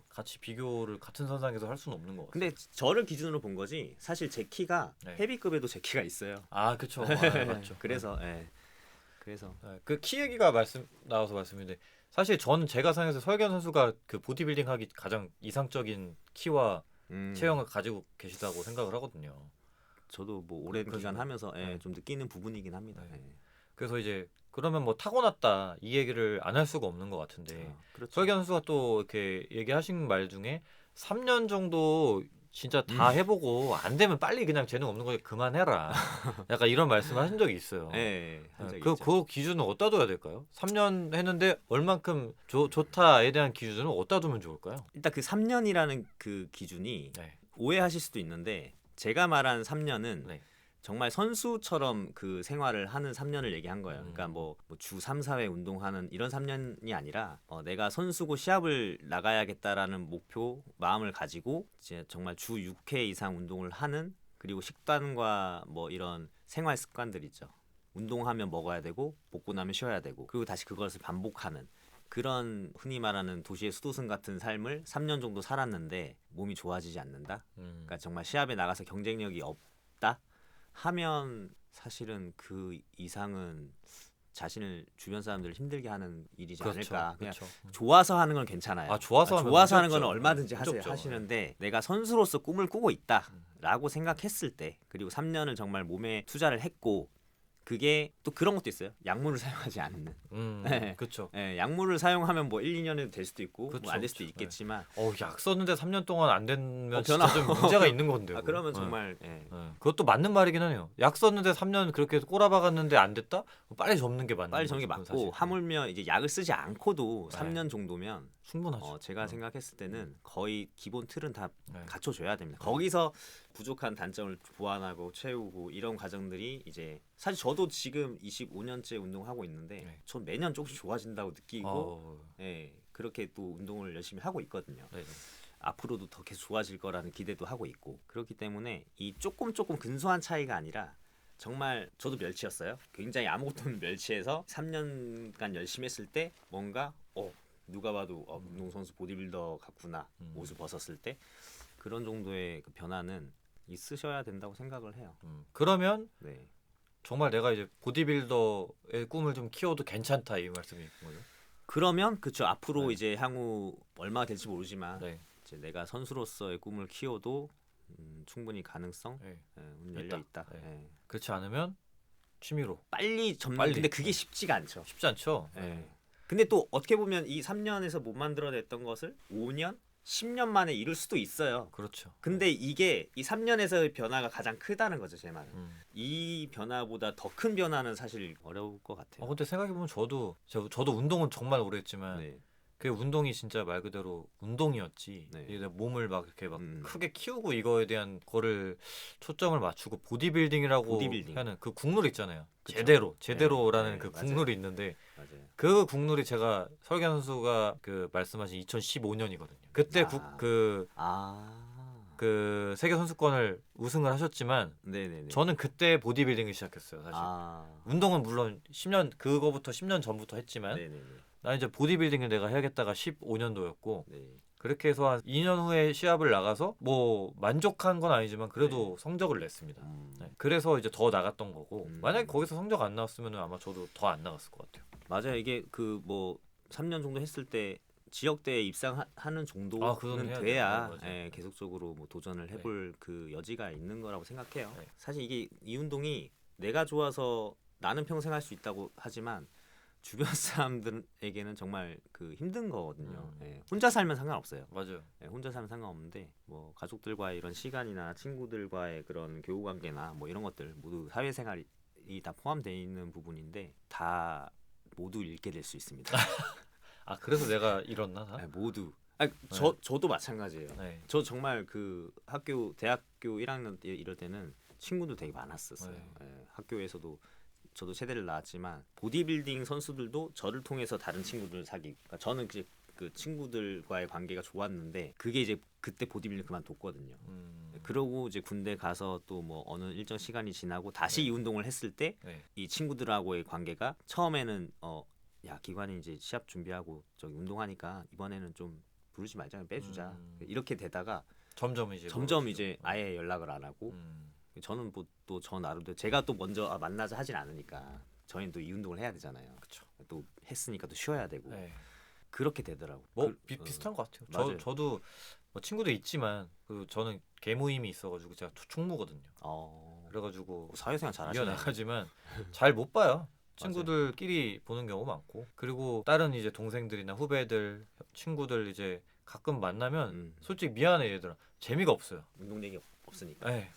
같이 비교를 같은 선상에서 할 수는 없는 것 같아요. 근데 저를 기준으로 본 거지 사실 제 키가 네. 헤비급에도 제 키가 있어요. 그렇죠. 맞죠. 그래서 그래서 그 키 얘기가 나와서 말씀인데, 사실 저는 제가 생각해서 설경 선수가 그 보디빌딩 하기 가장 이상적인 키와 체형을 가지고 계시다고 생각을 하거든요. 저도 뭐 오랜 그래서 기간 하면서 네. 좀 느끼는 부분이긴 합니다. 네. 예. 그래서 이제 그러면 뭐 타고났다 이 얘기를 안 할 수가 없는 것 같은데 그렇죠. 설경 선수가 또 이렇게 얘기하신 말 중에 3년 정도 진짜 다 해보고 안 되면 빨리 그냥 재능 없는 거 그만해라. 약간 이런 말씀을 하신 적이 있어요. 예, 한 적이 그 있죠. 그 기준은 어디다 둬야 될까요? 3년 했는데 얼만큼 좋다에 대한 기준은 어디다 두면 좋을까요? 일단 그 3년이라는 그 기준이 네. 오해하실 수도 있는데 제가 말한 3년은 네. 정말 선수처럼 그 생활을 하는 3년을 얘기한 거예요. 그러니까 뭐 주 3, 4회 운동하는 이런 3년이 아니라 내가 선수고 시합을 나가야겠다라는 목표, 마음을 가지고 이제 정말 주 6회 이상 운동을 하는 그리고 식단과 뭐 이런 생활 습관들 있죠. 운동하면 먹어야 되고 먹고 나면 쉬어야 되고 그리고 다시 그것을 반복하는 그런 흔히 말하는 도시의 수도승 같은 삶을 3년 정도 살았는데 몸이 좋아지지 않는다. 그러니까 정말 시합에 나가서 경쟁력이 없다 하면 사실은 그 이상은 자신을 주변 사람들을 힘들게 하는 일이지 않을까. 그냥 그렇죠. 좋아서 하는 건 괜찮아요. 좋아서 하면 좋아서 하는 문제 건 없죠. 얼마든지 문제 없죠. 하시는데 내가 선수로서 꿈을 꾸고 있다라고 생각했을 때 그리고 3년을 정말 몸에 투자를 했고 그게 또 그런 것도 있어요. 약물을 사용하지 않는. 네. 그렇죠. 예, 약물을 사용하면 뭐 1, 2년에도 될 수도 있고 그쵸, 뭐 안 될 수도 그쵸. 있겠지만 약 썼는데 3년 동안 안 되면 변화- 진짜 좀 문제가 있는 건데요. 그러면 정말 그것도 맞는 말이긴 하네요. 약 썼는데 3년 그렇게 꼬라박았는데 안 됐다? 빨리 접는 게 맞는 빨리 저는 게 거죠, 맞고 사실. 하물며 이제 약을 쓰지 않고도 네. 3년 정도면 충분하죠. 제가 생각했을 때는 거의 기본 틀은 다 네. 갖춰줘야 됩니다. 거기서 부족한 단점을 보완하고 채우고 이런 과정들이 이제 사실 저도 지금 25년째 운동하고 있는데 네. 전 매년 조금씩 좋아진다고 느끼고 그렇게 또 운동을 열심히 하고 있거든요. 네네. 앞으로도 더 계속 좋아질 거라는 기대도 하고 있고 그렇기 때문에 이 조금 근소한 차이가 아니라 정말 저도 멸치였어요. 굉장히 아무것도 없는 멸치에서 3년간 열심히 했을 때 뭔가 누가 봐도 운동선수 보디빌더 같구나 옷을 벗었을 때 그런 정도의 그 변화는 있으셔야 된다고 생각을 해요. 그러면 네. 정말 내가 이제 보디빌더의 꿈을 좀 키워도 괜찮다 이 말씀인 거죠? 그러면 그쵸 앞으로 네. 이제 향후 얼마가 될지 모르지만 네. 이제 내가 선수로서의 꿈을 키워도 충분히 가능성 열려 있다. 네. 예. 그렇지 않으면 취미로 빨리 접는 빨리. 근데 그게 쉽지가 않죠. 쉽지 않죠. 예. 근데 또 어떻게 보면 이 3년에서 못 만들어냈던 것을 5년, 10년 만에 이룰 수도 있어요. 그렇죠. 근데 이게 이 3년에서의 변화가 가장 크다는 거죠, 제 말은. 이 변화보다 더 큰 변화는 사실 어려울 것 같아요. 근데 생각해 보면 저도 운동은 정말 오래 했지만 네. 그 운동이 진짜 말 그대로 운동이었지. 네. 이게 몸을 막 이렇게 막 크게 키우고 이거에 대한 거를 초점을 맞추고 보디빌딩이라고 보디빌딩. 하는 그 국룰 있잖아요. 그쵸. 제대로라는 네, 그 맞아요. 국룰이 있는데 맞아요. 그 국룰이 제가 설경 선수가 그 말씀하신 2015년이거든요. 그때 그 세계 선수권을 우승을 하셨지만 네네네. 저는 그때 보디빌딩을 시작했어요. 사실 운동은 물론 10년 그거부터 10년 전부터 했지만 네네네. 나 이제 보디빌딩을 내가 해야겠다가 15년도였고 네. 그렇게 해서 한 2년 후에 시합을 나가서 뭐 만족한 건 아니지만 그래도 네. 성적을 냈습니다. 그래서 이제 더 나갔던 거고 음. 만약에 거기서 성적 안 나왔으면 아마 저도 더 안 나갔을 것 같아요. 맞아요. 이게 그 뭐 3년 정도 했을 때 지역대에 입상하는 정도는 그건 해야 돼야 돼요. 맞아요. 계속적으로 뭐 도전을 해볼 그 여지가 있는 거라고 생각해요. 네. 사실 이게 이 운동이 내가 좋아서 나는 평생 할 수 있다고 하지만 주변 사람들에게는 정말 그 힘든 거거든요. 혼자 살면 상관없어요. 맞아요. 혼자 살면 상관없는데 뭐 가족들과의 이런 시간이나 친구들과의 그런 교우 관계나 뭐 이런 것들 모두 사회생활이 다 포함되어 있는 부분인데 다 모두 잃게 될 수 있습니다. 그래서 내가 이뤘나? 모두. 저도 마찬가지예요. 네. 저 정말 그 대학교 1학년 때 이럴 때는 친구도 되게 많았었어요. 학교에서도 저도 세대를 나왔지만 보디빌딩 선수들도 저를 통해서 다른 친구들을 그러니까 저는 그 친구들과의 관계가 좋았는데 그게 이제 그때 보디빌딩 그만뒀거든요. 그러고 이제 군대 가서 또 뭐 어느 일정 시간이 지나고 다시 이 운동을 했을 때 이 친구들하고의 관계가 처음에는 야 기관이 이제 시합 준비하고 저기 운동하니까 이번에는 좀 부르지 말자 빼주자 이렇게 되다가 점점 이제 아예 연락을 안 하고 저는 뭐 또 저 나름대로 제가 또 먼저 만나자 하진 않으니까 저희는 또 이 운동을 해야 되잖아요. 그쵸. 또 했으니까 또 쉬어야 되고 그렇게 되더라고. 뭐 비슷한 것 같아요. 맞아요. 저도 뭐 친구도 있지만 그 저는 개모임이 있어가지고 제가 총무거든요. 그래가지고 사회생활 잘하시네. 이어나가지만 잘 못 봐요. 친구들끼리 보는 경우 많고 그리고 다른 이제 동생들이나 후배들 친구들 이제 가끔 만나면 솔직히 미안해 얘들아 재미가 없어요. 운동 얘기 없으니까. 네.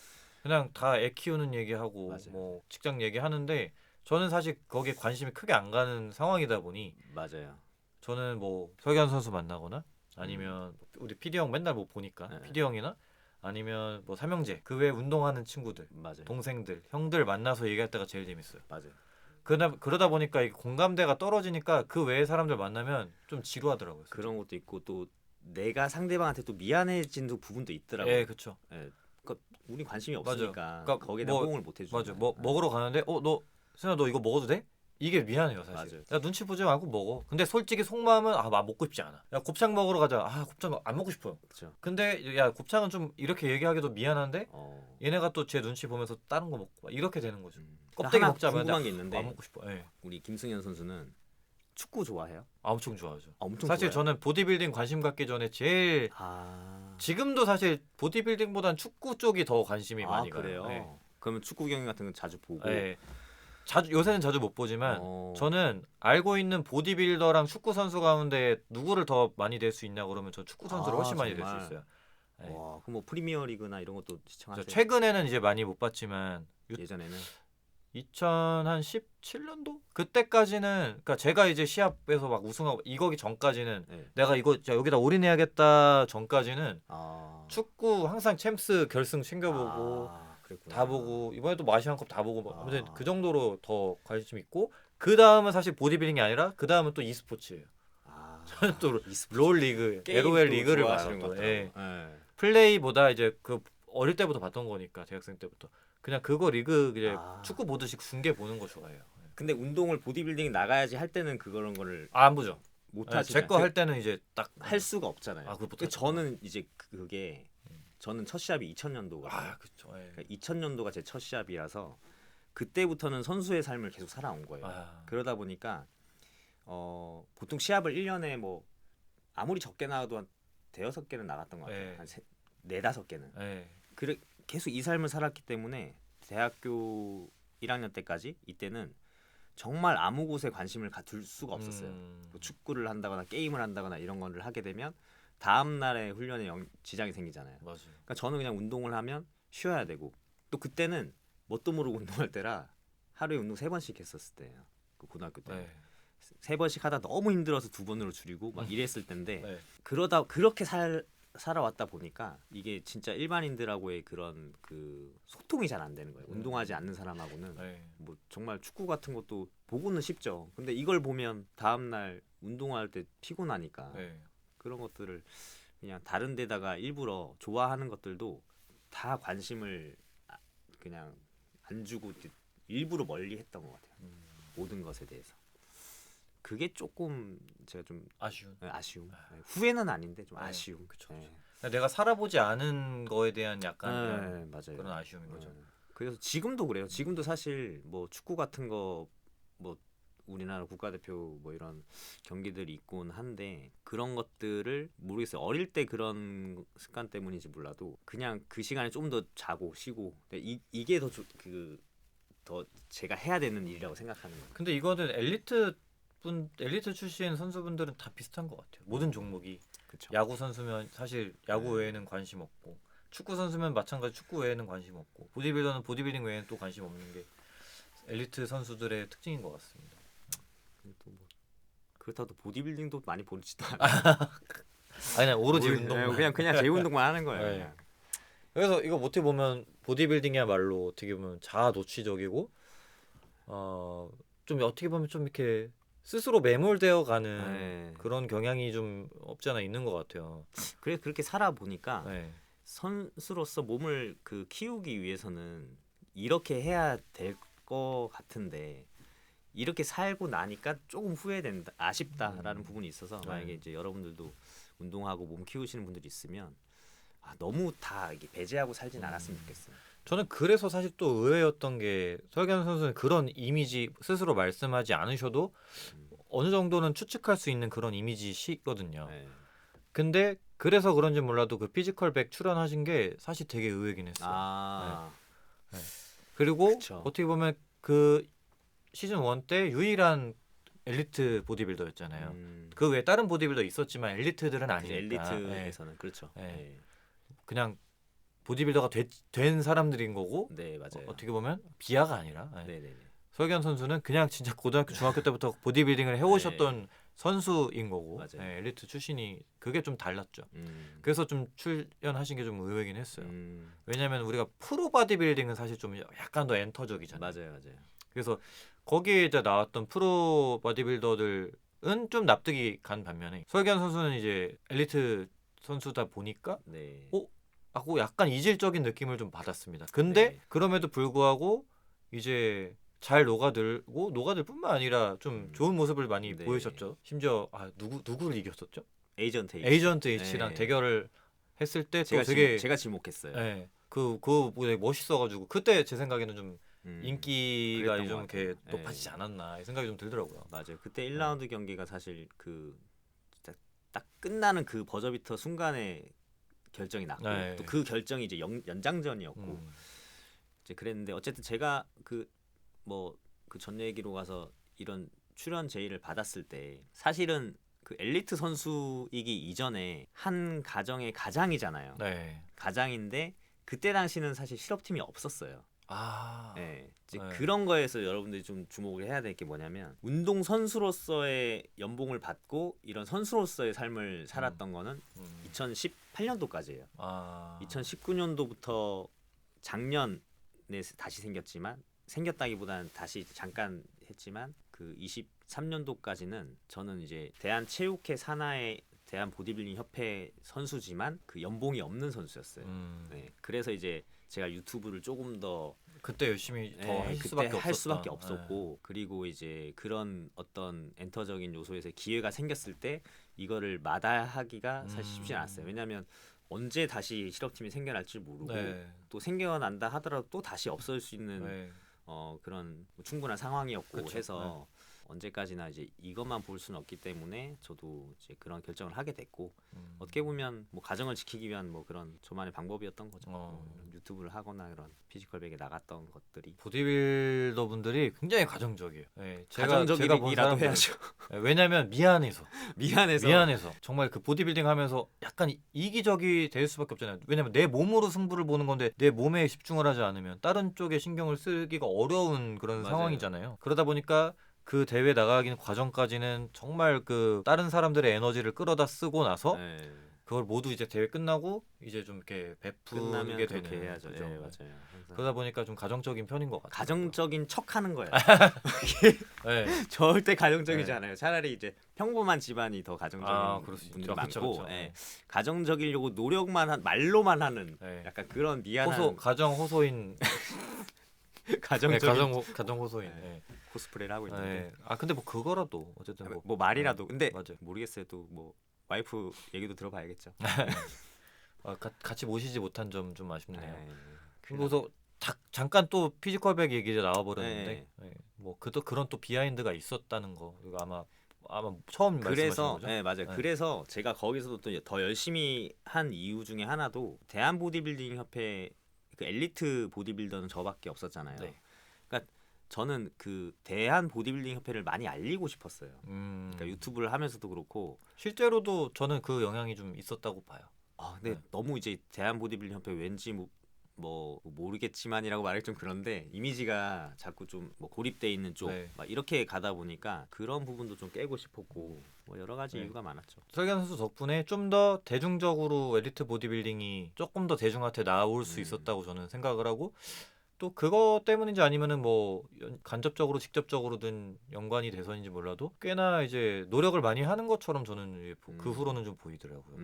그냥 다 애 키우는 얘기하고 맞아요. 뭐 직장 얘기하는데 저는 사실 거기에 관심이 크게 안 가는 상황이다 보니 맞아요. 저는 뭐 석연 선수 만나거나 아니면 우리 PD 형 맨날 못 보니까 네. PD 형이나 아니면 뭐 삼형제 그 외에 운동하는 친구들 맞아요. 동생들 형들 만나서 얘기할 때가 제일 재밌어요. 맞아요. 그러다 보니까 이 공감대가 떨어지니까 그 외의 사람들 만나면 좀 지루하더라고요. 그런 것도 있고 또 내가 상대방한테 또 미안해지는 부분도 있더라고요. 예, 그렇죠. 그러니까 우리 관심이 맞아요. 없으니까 그러니까 거기에 뭐- 호응을 못 해주죠. 맞아. 뭐 먹으러 가는데 너 세나 너 이거 먹어도 돼? 이게 미안해요 사실. 맞아요. 야 눈치 보지 말고 먹어. 근데 솔직히 속마음은 먹고 싶지 않아. 야 곱창 먹으러 가자. 곱창 안 먹고 싶어요. 그렇죠. 근데 야 곱창은 좀 이렇게 얘기하기도 미안한데 얘네가 또 제 눈치 보면서 다른 거 먹고 막 이렇게 되는 거죠. 껍데기 하나 먹자면 궁금한 게 있는데 안 먹고 싶어. 예. 우리 김승현 선수는 축구 좋아해요? 엄청 좋아하죠. 엄청 사실 좋아해요? 저는 보디빌딩 관심 갖기 전에 제일 지금도 사실 보디빌딩보단 축구 쪽이 더 관심이 많이 가요. 그래요? 예. 그러면 축구 경기 같은 거 자주 보고. 예. 요새는 자주 못 보지만 저는 알고 있는 보디빌더랑 축구 선수 가운데 누구를 더 많이 될 수 있냐 그러면 저 축구 선수를 훨씬 많이 될 수 정말? 있어요. 예. 와, 그럼 뭐 프리미어 리그나 이런 것도 시청하세요? 최근에는 이제 많이 못 봤지만 예전에는 2017년도 그때까지는 그러니까 제가 이제 시합에서 막 우승하고 이거기 전까지는 네. 내가 이거 여기다 올인해야겠다 전까지는 아, 축구 항상 챔스 결승 챙겨보고 그랬구나. 다 보고 이번에도 뭐 아시안컵 다 보고 막 아무튼 아. 그 정도로 더 관심 있고 그 다음은 사실 보디빌딩이 아니라 그 다음은 또 e스포츠예요. 저는 또 롤 리그, LOL 리그를 봐요. 또. 예. 플레이보다 이제 그 어릴 때부터 봤던 거니까 대학생 때부터 그냥 그거 리그 이제 축구 보듯이 중계 보는 거 좋아해요. 근데 운동을 보디빌딩 나가야지 할 때는 그런 거를 안 보죠. 못 하지. 제 거 할 때는 이제 딱 할 수가 없잖아요. 그거 못 근데 하죠. 저는 이제 그게 저는 첫 시합이 2000년도가 그렇죠. 예. 2000년도가 제 첫 시합이라서 그때부터는 선수의 삶을 계속 살아온 거예요. 그러다 보니까 보통 시합을 1년에 뭐 아무리 적게 나와도 한 대여섯 개는 나갔던 것 같아요. 한 네다섯 개는. 그래 계속 이 삶을 살았기 때문에 대학교 1학년 때까지 이때는 정말 아무 곳에 관심을 둘 수가 없었어요. 뭐 축구를 한다거나 게임을 한다거나 이런 거를 하게 되면 다음 날에 훈련에 지장이 생기잖아요. 맞아요. 그러니까 저는 그냥 운동을 하면 쉬어야 되고 또 그때는 뭣도 모르고 운동할 때라 하루에 운동 3번씩 했었을 때예요. 그 고등학교 때. 3번씩 하다 너무 힘들어서 2번으로 줄이고 막 이랬을 때인데 그러다 그렇게 살아왔다 보니까 이게 진짜 일반인들하고의 그런 그 소통이 잘 안 되는 거예요. 운동하지 않는 사람하고는 뭐 정말 축구 같은 것도 보고는 쉽죠. 근데 이걸 보면 다음 날 운동할 때 피곤하니까 그런 것들을 그냥 다른 데다가 일부러 좋아하는 것들도 다 관심을 그냥 안 주고 일부러 멀리 했던 것 같아요. 모든 것에 대해서. 그게 조금 제가 좀 아쉬움. 후회는 아닌데 좀 아쉬움. 그쵸. 내가 살아보지 않은 거에 대한 약간 맞아요. 그런 아쉬움인 거죠. 그래서 지금도 그래요. 지금도 사실 뭐 축구 같은 거 뭐 우리나라 국가대표 뭐 이런 경기들이 있곤 한데 그런 것들을 모르겠어요. 어릴 때 그런 습관 때문인지 몰라도 그냥 그 시간에 좀 더 자고 쉬고 이게 더 제가 해야 되는 일이라고 생각하는 거예요. 근데 이거는 엘리트 출신 선수분들은 다 비슷한 것 같아요. 모든 종목이. 그쵸. 야구 선수면 사실 야구 외에는 관심 없고 축구 선수면 마찬가지 축구 외에는 관심 없고 보디빌더는 보디빌딩 외에는 또 관심 없는 게 엘리트 선수들의 특징인 것 같습니다. 또 뭐 그렇다고 보디빌딩도 많이 보지도 않아요. 그냥 오로지 운동. 그냥 제 운동만 하는 거예요. 그래서 이거 어떻게 보면 보디빌딩이야말로 어떻게 보면 자아 노치적이고 좀 어떻게 보면 좀 이렇게 스스로 매몰되어 가는 그런 경향이 좀 없지 않아 있는 것 같아요. 그래 그렇게 살아 보니까 선수로서 몸을 키우기 위해서는 이렇게 해야 될 것 같은데 이렇게 살고 나니까 조금 후회된다, 아쉽다라는 부분이 있어서 만약에 이제 여러분들도 운동하고 몸 키우시는 분들이 있으면 너무 다 이게 배제하고 살진 않았으면 좋겠어요. 저는 그래서 사실 또 의외였던 게 설경 선수는 그런 이미지 스스로 말씀하지 않으셔도 어느 정도는 추측할 수 있는 그런 이미지시거든요. 네. 근데 그래서 그런지 몰라도 그 피지컬백 출연하신 게 사실 되게 의외긴 했어요. 아, 네. 그리고 그쵸. 어떻게 보면 그 시즌 1 때 유일한 엘리트 보디빌더였잖아요. 그 외에 다른 보디빌더 있었지만 엘리트들은 아니니까. 엘리트에서는 그렇죠. 네. 네. 그냥 보디빌더가 된 사람들인 거고 네, 맞아요. 어떻게 보면 비하가 아니라 네, 네, 네. 설기현 선수는 그냥 진짜 고등학교 중학교 때부터 보디빌딩을 해오셨던 선수인 거고 맞아요. 엘리트 출신이 그게 좀 달랐죠. 음, 그래서 좀 출연하신 게 좀 의외긴 했어요. 음, 왜냐하면 우리가 프로 바디빌딩은 사실 좀 약간 더 엔터적이잖아요. 맞아요, 맞아요. 그래서 거기에 이제 나왔던 프로 바디빌더들은 좀 납득이 간 반면에 설기현 선수는 이제 엘리트 선수다 보니까 네. 하고 약간 이질적인 느낌을 좀 받았습니다. 근데 네. 그럼에도 불구하고 이제 잘 녹아들 뿐만 아니라 좀 좋은 모습을 많이 네. 보이셨죠. 심지어 누구를 이겼었죠? 에이전트 H. 에이전트 H랑 네. 대결을 했을 때 또 제가 되게 제가 지목했어요. 예, 그 되게 멋있어가지고 그때 제 생각에는 좀 인기가 그랬던 좀 것 같아요. 이렇게 높아지지 않았나 이 생각이 좀 들더라고요. 맞아요. 그때 1라운드 경기가 사실 그 진짜 딱 끝나는 그 버저비터 순간에 결정이 났고 네. 또 그 결정이 이제 연장전이었고 이제 그랬는데 어쨌든 제가 그 뭐 그 전 얘기로 가서 이런 출연 제의를 받았을 때 사실은 그 엘리트 선수이기 이전에 한 가정의 가장이잖아요. 네. 가장인데 그때 당시는 사실 실업팀이 없었어요. 아, 네. 이제 네. 그런 거에서 여러분들이 좀 주목을 해야 될 게 뭐냐면 운동 선수로서의 연봉을 받고 이런 선수로서의 삶을 살았던 거는 2018년도까지예요. 아, 2019년도부터 작년에 다시 생겼다기보다는 다시 잠깐 했지만 그 23년도까지는 저는 이제 대한체육회 산하의 대한 보디빌딩 협회 선수지만 그 연봉이 없는 선수였어요. 네. 그래서 이제 제가 유튜브를 조금 더 그때 열심히 더 할 그때 수밖에 할 없었던. 수밖에 없었고 그리고 이제 그런 어떤 엔터적인 요소에서 기회가 생겼을 때 이거를 마다하기가 사실 쉽지 않았어요. 왜냐하면 언제 다시 실업팀이 생겨날지 모르고 네. 또 생겨난다 하더라도 또 다시 없어질 수 있는 네. 그런 충분한 상황이었고 그쵸. 해서 언제까지나 이제 이것만 볼 수는 없기 때문에 저도 이제 그런 결정을 하게 됐고 어떻게 보면 뭐 가정을 지키기 위한 뭐 그런 저만의 방법이었던 거죠. 이런 유튜브를 하거나 이런 피지컬백에 나갔던 것들이 보디빌더 분들이 굉장히 가정적이에요. 네, 제가 본 가정적이기라도 사람들은- 해야죠. 네, 왜냐면 미안해서 미안해서 정말 그 보디빌딩 하면서 약간 이기적이 될 수밖에 없잖아요. 왜냐면 내 몸으로 승부를 보는 건데 내 몸에 집중을 하지 않으면 다른 쪽에 신경을 쓰기가 어려운 그런 맞아요. 상황이잖아요. 그러다 보니까 그 대회 나가기 과정까지는 정말 그 다른 사람들의 에너지를 끌어다 쓰고 나서 네. 그걸 모두 이제 대회 끝나고 이제 좀 이렇게 끝나면 베푸게 그렇게 되는 해야죠. 거죠. 네, 맞아요. 항상. 그러다 보니까 좀 가정적인 편인 것 같아요. 가정적인 척하는 거예요. 네. 절대 가정적이지 네. 않아요. 차라리 이제 평범한 집안이 더 가정적인 그럴 수 분들이 있죠. 많고 그쵸. 예. 가정적이려고 말로만 하는 네. 약간 그런 미안한 가정 호소인 가정적인 가정 호소인. 네. 네. 코스프레를 하고 있는데 네. 근데 뭐 그거라도 어쨌든 뭐 말이라도 근데 맞아요. 모르겠어요. 또 뭐 와이프 얘기도 들어봐야겠죠. 같이 모시지 못한 점 좀 아쉽네요. 네. 그래서 잠깐 또 피지컬백 얘기가 나와버렸는데 네. 뭐 그런 또 비하인드가 있었다는 거 그리고 아마 처음 그래서 말씀하신 거죠? 네 맞아요. 네. 그래서 제가 거기서도 또 더 열심히 한 이유 중에 하나도 대한 보디빌딩 협회 그 엘리트 보디빌더는 저밖에 없었잖아요. 네. 그러니까 저는 그 대한 보디빌딩 협회를 많이 알리고 싶었어요. 그러니까 유튜브를 하면서도 그렇고 실제로도 저는 그 영향이 좀 있었다고 봐요. 근데 네. 너무 이제 대한 보디빌딩 협회 왠지 뭐 모르겠지만이라고 말하기 좀 그런데 이미지가 자꾸 좀 뭐 고립돼 있는 쪽 네. 막 이렇게 가다 보니까 그런 부분도 좀 깨고 싶었고 뭐 여러 가지 네. 이유가 많았죠. 설기현 선수 덕분에 좀 더 대중적으로 엘리트 보디빌딩이 조금 더 대중한테 나올 수 있었다고 저는 생각을 하고 또 그거 때문인지 아니면은 뭐 간접적으로 직접적으로든 연관이 돼서인지 몰라도 꽤나 이제 노력을 많이 하는 것처럼 저는 그 후로는 좀 보이더라고요.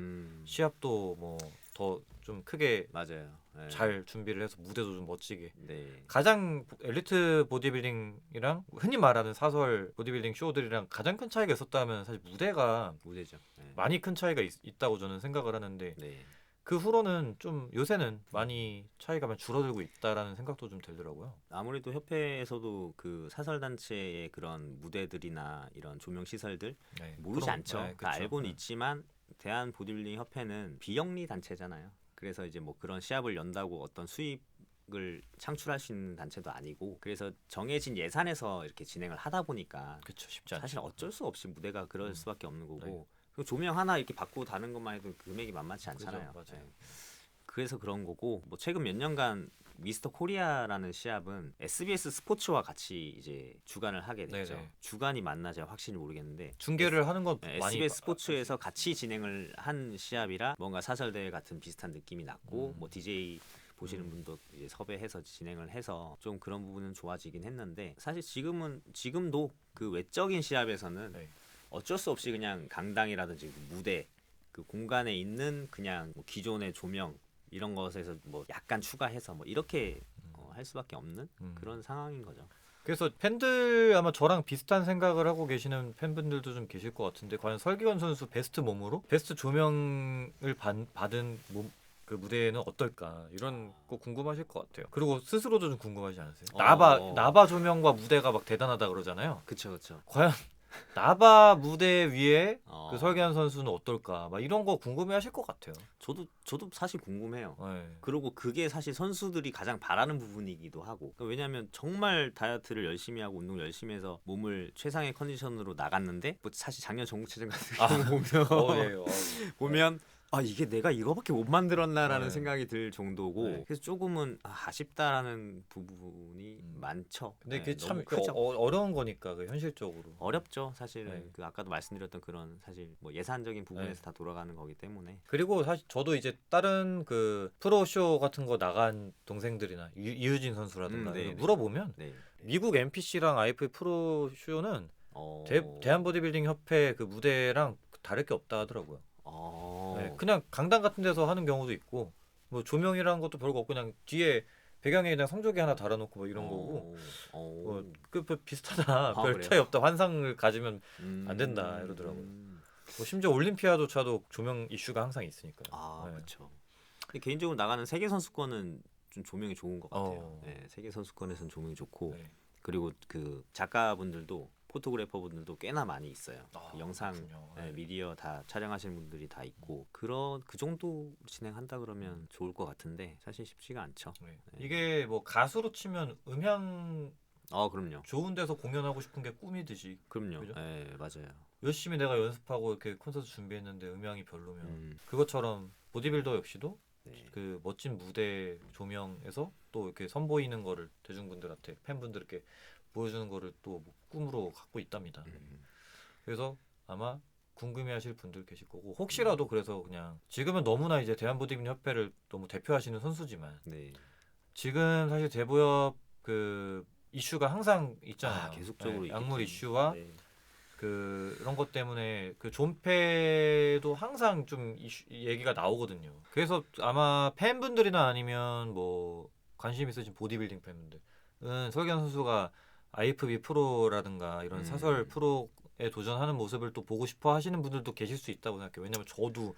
시합도 뭐 더 좀 크게 맞아요. 네. 잘 준비를 해서 무대도 좀 멋지게. 네. 가장 엘리트 보디빌딩이랑 흔히 말하는 사설 보디빌딩 쇼들이랑 가장 큰 차이가 있었다면 사실 무대가 무대죠. 네. 많이 큰 차이가 있다고 저는 생각을 하는데 네. 그 후로는 좀 요새는 많이 차이가 많이 줄어들고 있다라는 생각도 좀 들더라고요. 아무래도 협회에서도 그 사설 단체의 그런 무대들이나 이런 조명 시설들 네. 모르지 그런- 않죠. 네, 그러니까 그쵸. 알고는 네. 있지만 대한 보디빌딩 협회는 비영리 단체잖아요. 그래서 이제 뭐 그런 시합을 연다고 어떤 수익을 창출할 수 있는 단체도 아니고, 그래서 정해진 예산에서 이렇게 진행을 하다 보니까 그쵸, 쉽지 않죠. 사실 어쩔 수 없이 무대가 그럴 음. 수밖에 없는 거고, 네. 그 조명 하나 이렇게 바꾸고 다는 것만 해도 금액이 만만치 그죠, 않잖아요. 맞아요. 네. 그래서 그런 거고, 뭐 최근 몇 년간 미스터 코리아라는 시합은 SBS 스포츠와 같이 이제 주관을 하게 됐죠. 네네. 주관이 맞나 제가 확실히 모르겠는데 중계를 하는 건 네, 많이 SBS 스포츠에서 같이 진행을 한 시합이라 뭔가 사설 대회 같은 비슷한 느낌이 났고, 뭐 DJ 보시는 분도 이제 섭외해서 진행을 해서 좀 그런 부분은 좋아지긴 했는데, 사실 지금도 그 외적인 시합에서는 네. 어쩔 수 없이 그냥 강당이라든지 그 무대 그 공간에 있는 그냥 뭐 기존의 조명 이런 것에서 뭐 약간 추가해서 뭐 이렇게 할 수밖에 없는 그런 상황인 거죠. 그래서 팬들 아마 저랑 비슷한 생각을 하고 계시는 팬분들도 좀 계실 것 같은데, 과연 설기현 선수 베스트 몸으로 베스트 조명을 받은 그 무대는 어떨까, 이런 거 궁금하실 것 같아요. 그리고 스스로도 좀 궁금하지 않으세요? 나바 조명과 무대가 막 대단하다 그러잖아요. 그쵸 그쵸. 과연 나바 무대 위에 어, 그 설기현 선수는 어떨까, 막 이런 거 궁금해하실 것 같아요. 저도 사실 궁금해요. 네. 그리고 그게 사실 선수들이 가장 바라는 부분이기도 하고, 그러니까 왜냐하면 정말 다이어트를 열심히 하고 운동 열심히 해서 몸을 최상의 컨디션으로 나갔는데, 뭐 사실 작년 전국체전 같은 경우 보면 보면 아 이게 내가 이거밖에 못 만들었나라는 네. 생각이 들 정도고, 네. 그래서 조금은 아쉽다라는 부분이 많죠. 근데 네, 그게 참 너무 크죠. 어려운 거니까, 그 현실적으로. 어렵죠. 사실은 네. 그 아까도 말씀드렸던 그런 사실 뭐 예산적인 부분에서 네. 다 돌아가는 거기 때문에. 그리고 사실 저도 이제 다른 그 프로쇼 같은 거 나간 동생들이나 이유진 선수라든가 네, 이런 네. 물어보면 네. 미국 NPC랑 IF 프로쇼는 대한 보디빌딩 협회 그 무대랑 다를 게 없다 하더라고요. 네, 그냥 강당 같은 데서 하는 경우도 있고, 뭐 조명이라는 것도 별거 없고 그냥 뒤에 배경에 그냥 성조기 하나 달아놓고 뭐 이런 거고, 그 비슷하다. 별 그래요? 차이 없다. 환상을 가지면 안 된다 이러더라고요. 뭐 심지어 올림피아도차도 조명 이슈가 항상 있으니까요. 네. 그렇죠. 근데 개인적으로 나가는 세계 선수권은 좀 조명이 좋은 것 같아요. 네, 세계 선수권에서는 조명이 좋고, 네. 그리고 그 작가분들도 포토그래퍼분들도 꽤나 많이 있어요. 그 영상 그렇군요. 네, 미디어 다 촬영하시는 분들이 다 있고, 그 정도 진행한다 그러면 좋을 것 같은데 사실 쉽지가 않죠. 네. 이게 뭐 가수로 치면 음향 그럼요. 좋은 데서 공연하고 싶은 게 꿈이듯이, 그럼요. 그죠? 네, 맞아요. 열심히 내가 연습하고 이렇게 콘서트 준비했는데 음향이 별로면 그것처럼 보디빌더 역시도 네. 그 멋진 무대 조명에서 또 이렇게 선보이는 거를 대중분들한테, 팬분들께 보여주는 거를 또뭐 꿈으로 갖고 있답니다. 그래서 아마 궁금해하실 분들 계실 거고, 혹시라도 그래서 그냥 지금은 너무나 이제 대한보디빌딩 협회를 너무 대표하시는 선수지만, 네. 지금 사실 대보협 그 이슈가 항상 있잖아요. 계속적으로 네, 약물 있겠죠. 이슈와 네. 그런 것 때문에 그 존폐도 항상 좀 얘기가 나오거든요. 그래서 아마 팬분들이나 아니면 뭐 관심 있으신 보디빌딩 팬분들은 설기현 선수가 IFB 프로라든가 이런 사설 프로에 도전하는 모습을 또 보고 싶어 하시는 분들도 계실 수 있다고 생각해요. 왜냐면 저도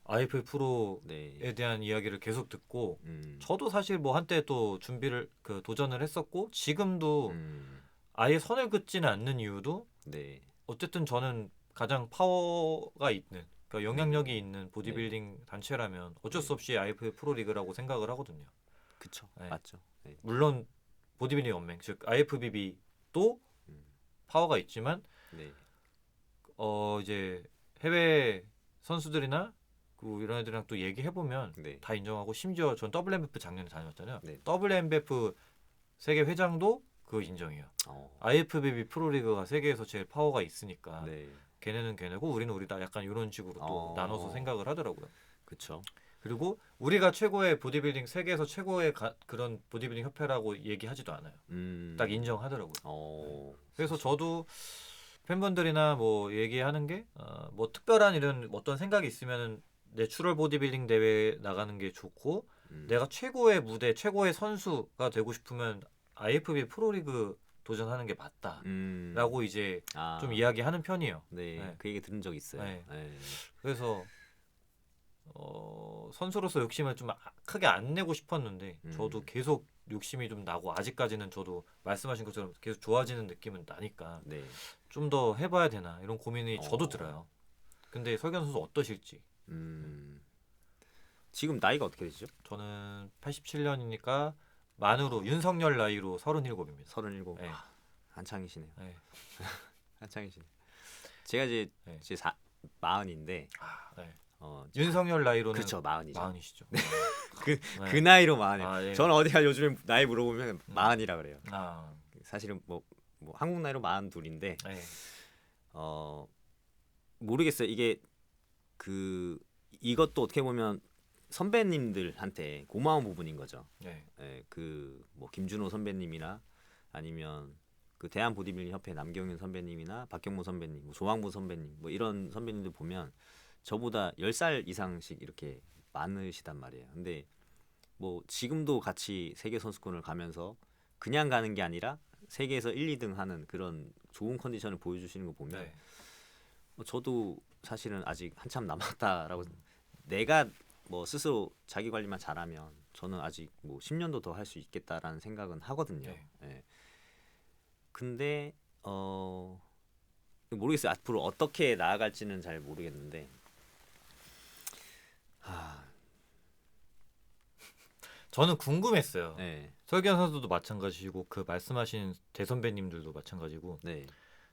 IFB 프로에 대한 이야기를 계속 듣고, 저도 사실 뭐 한때 또 준비를 그 도전을 했었고, 지금도 아예 선을 긋지는 않는 이유도 어쨌든 저는 가장 파워가 있는, 그러니까 영향력이 있는 보디빌딩 단체라면 어쩔 수 없이 IF 프로리그라고 생각을 하거든요. 그쵸. 네. 맞죠. 네. 물론 보디빌딩 연맹 즉 IFBB도 파워가 있지만 이제 해외 선수들이나 그 이런 애들이랑 또 얘기해 보면 다 인정하고, 심지어 전 WMBF 작년에 다녀왔잖아요. WMBF 세계 회장도 그거 인정해요. IFBB 프로리그가 세계에서 제일 파워가 있으니까 걔네는 걔네고 우리는 우리다, 약간 이런 식으로 또 나눠서 생각을 하더라고요. 그렇죠. 그리고 우리가 최고의 보디빌딩, 세계에서 최고의 그런 보디빌딩 협회라고 얘기하지도 않아요. 딱 인정하더라고요. 그래서 저도 팬분들이나 뭐 얘기하는 게 뭐 특별한 이런 어떤 생각이 있으면 내추럴 보디빌딩 대회 나가는 게 좋고, 내가 최고의 무대, 최고의 선수가 되고 싶으면 IFB 프로리그 도전하는 게 맞다라고 이제 좀 이야기하는 편이에요. 그 얘기 들은 적 있어요. 그래서 선수로서 욕심을 좀 크게 안 내고 싶었는데 저도 음. 계속 욕심이 좀 나고 아직까지는 저도 말씀하신 것처럼 계속 좋아지는 느낌은 나니까 네. 좀 더 해봐야 되나 이런 고민이 저도 어. 들어요. 근데 설경 선수 어떠실지. 지금 나이가 어떻게 되시죠? 저는 87년이니까 만으로 윤석열 나이로 37입니다. 37. 네. 한창이시네요. 네. 한창이시네. 제가 이제 네. 제 40인데 네. 어, 윤석열 나이로는 그렇죠. 40이죠. 마흔이시죠. 그, 네. 그 나이로 40이에요. 아, 예. 저는 어디가 요즘에 나이 물어보면 40이라 그래요. 아, 사실은 뭐 한국 나이로 42인데 네. 모르겠어요. 이게 이것도 어떻게 보면 선배님들한테 고마운 부분인 거죠. 네. 예, 뭐 김준호 선배님이나 아니면 그 대한 보디빌딩 협회 남경윤 선배님이나 박경모 선배님, 뭐 조항보 선배님, 뭐 이런 선배님들 보면 저보다 10살 이상씩 이렇게 많으시단 말이에요. 근데 뭐 지금도 같이 세계 선수권을 가면서 그냥 가는 게 아니라 세계에서 1, 2등 하는 그런 좋은 컨디션을 보여주시는 거 보면 네. 저도 사실은 아직 한참 남았다라고 내가 뭐 스스로 자기 관리만 잘하면 저는 아직 뭐 10년도 더 할 수 있겠다라는 생각은 하거든요. 네. 예. 근데 모르겠어요. 앞으로 어떻게 나아갈지는 잘 모르겠는데 저는 궁금했어요. 네, 설경 선수도 마찬가지고 그 말씀하신 대선배님들도 마찬가지고 네,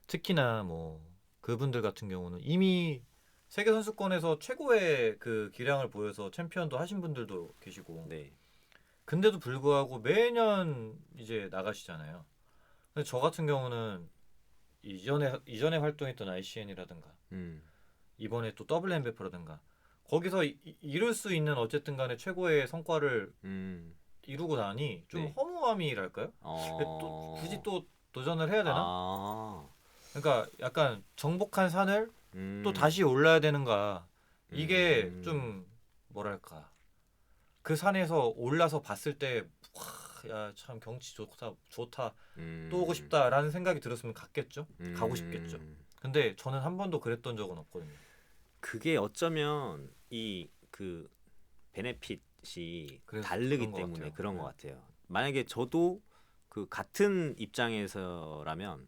특히나 뭐 그분들 같은 경우는 이미 세계 선수권에서 최고의 그 기량을 보여서 챔피언도 하신 분들도 계시고 네, 근데도 불구하고 매년 이제 나가시잖아요. 근데 저 같은 경우는 이전에 활동했던 ICN이라든가 이번에 또 WMBF라든가 거기서 이룰 수 있는 어쨌든 간에 최고의 성과를 이루고 나니 좀 네. 허무함이랄까요? 또 굳이 또 도전을 해야 되나? 아, 그러니까 약간 정복한 산을 또 음, 다시 올라야 되는가? 이게 음, 좀 뭐랄까? 그 산에서 올라서 봤을 때 야, 참 경치 좋다. 또 오고 싶다라는 생각이 들었으면 갔겠죠? 가고 싶겠죠. 근데 저는 한 번도 그랬던 적은 없거든요. 그게 어쩌면 그 베네핏이 그래서 다르기 그런 것 때문에 같아요. 그런 네. 것 같아요. 만약에 저도 그 같은 입장에서라면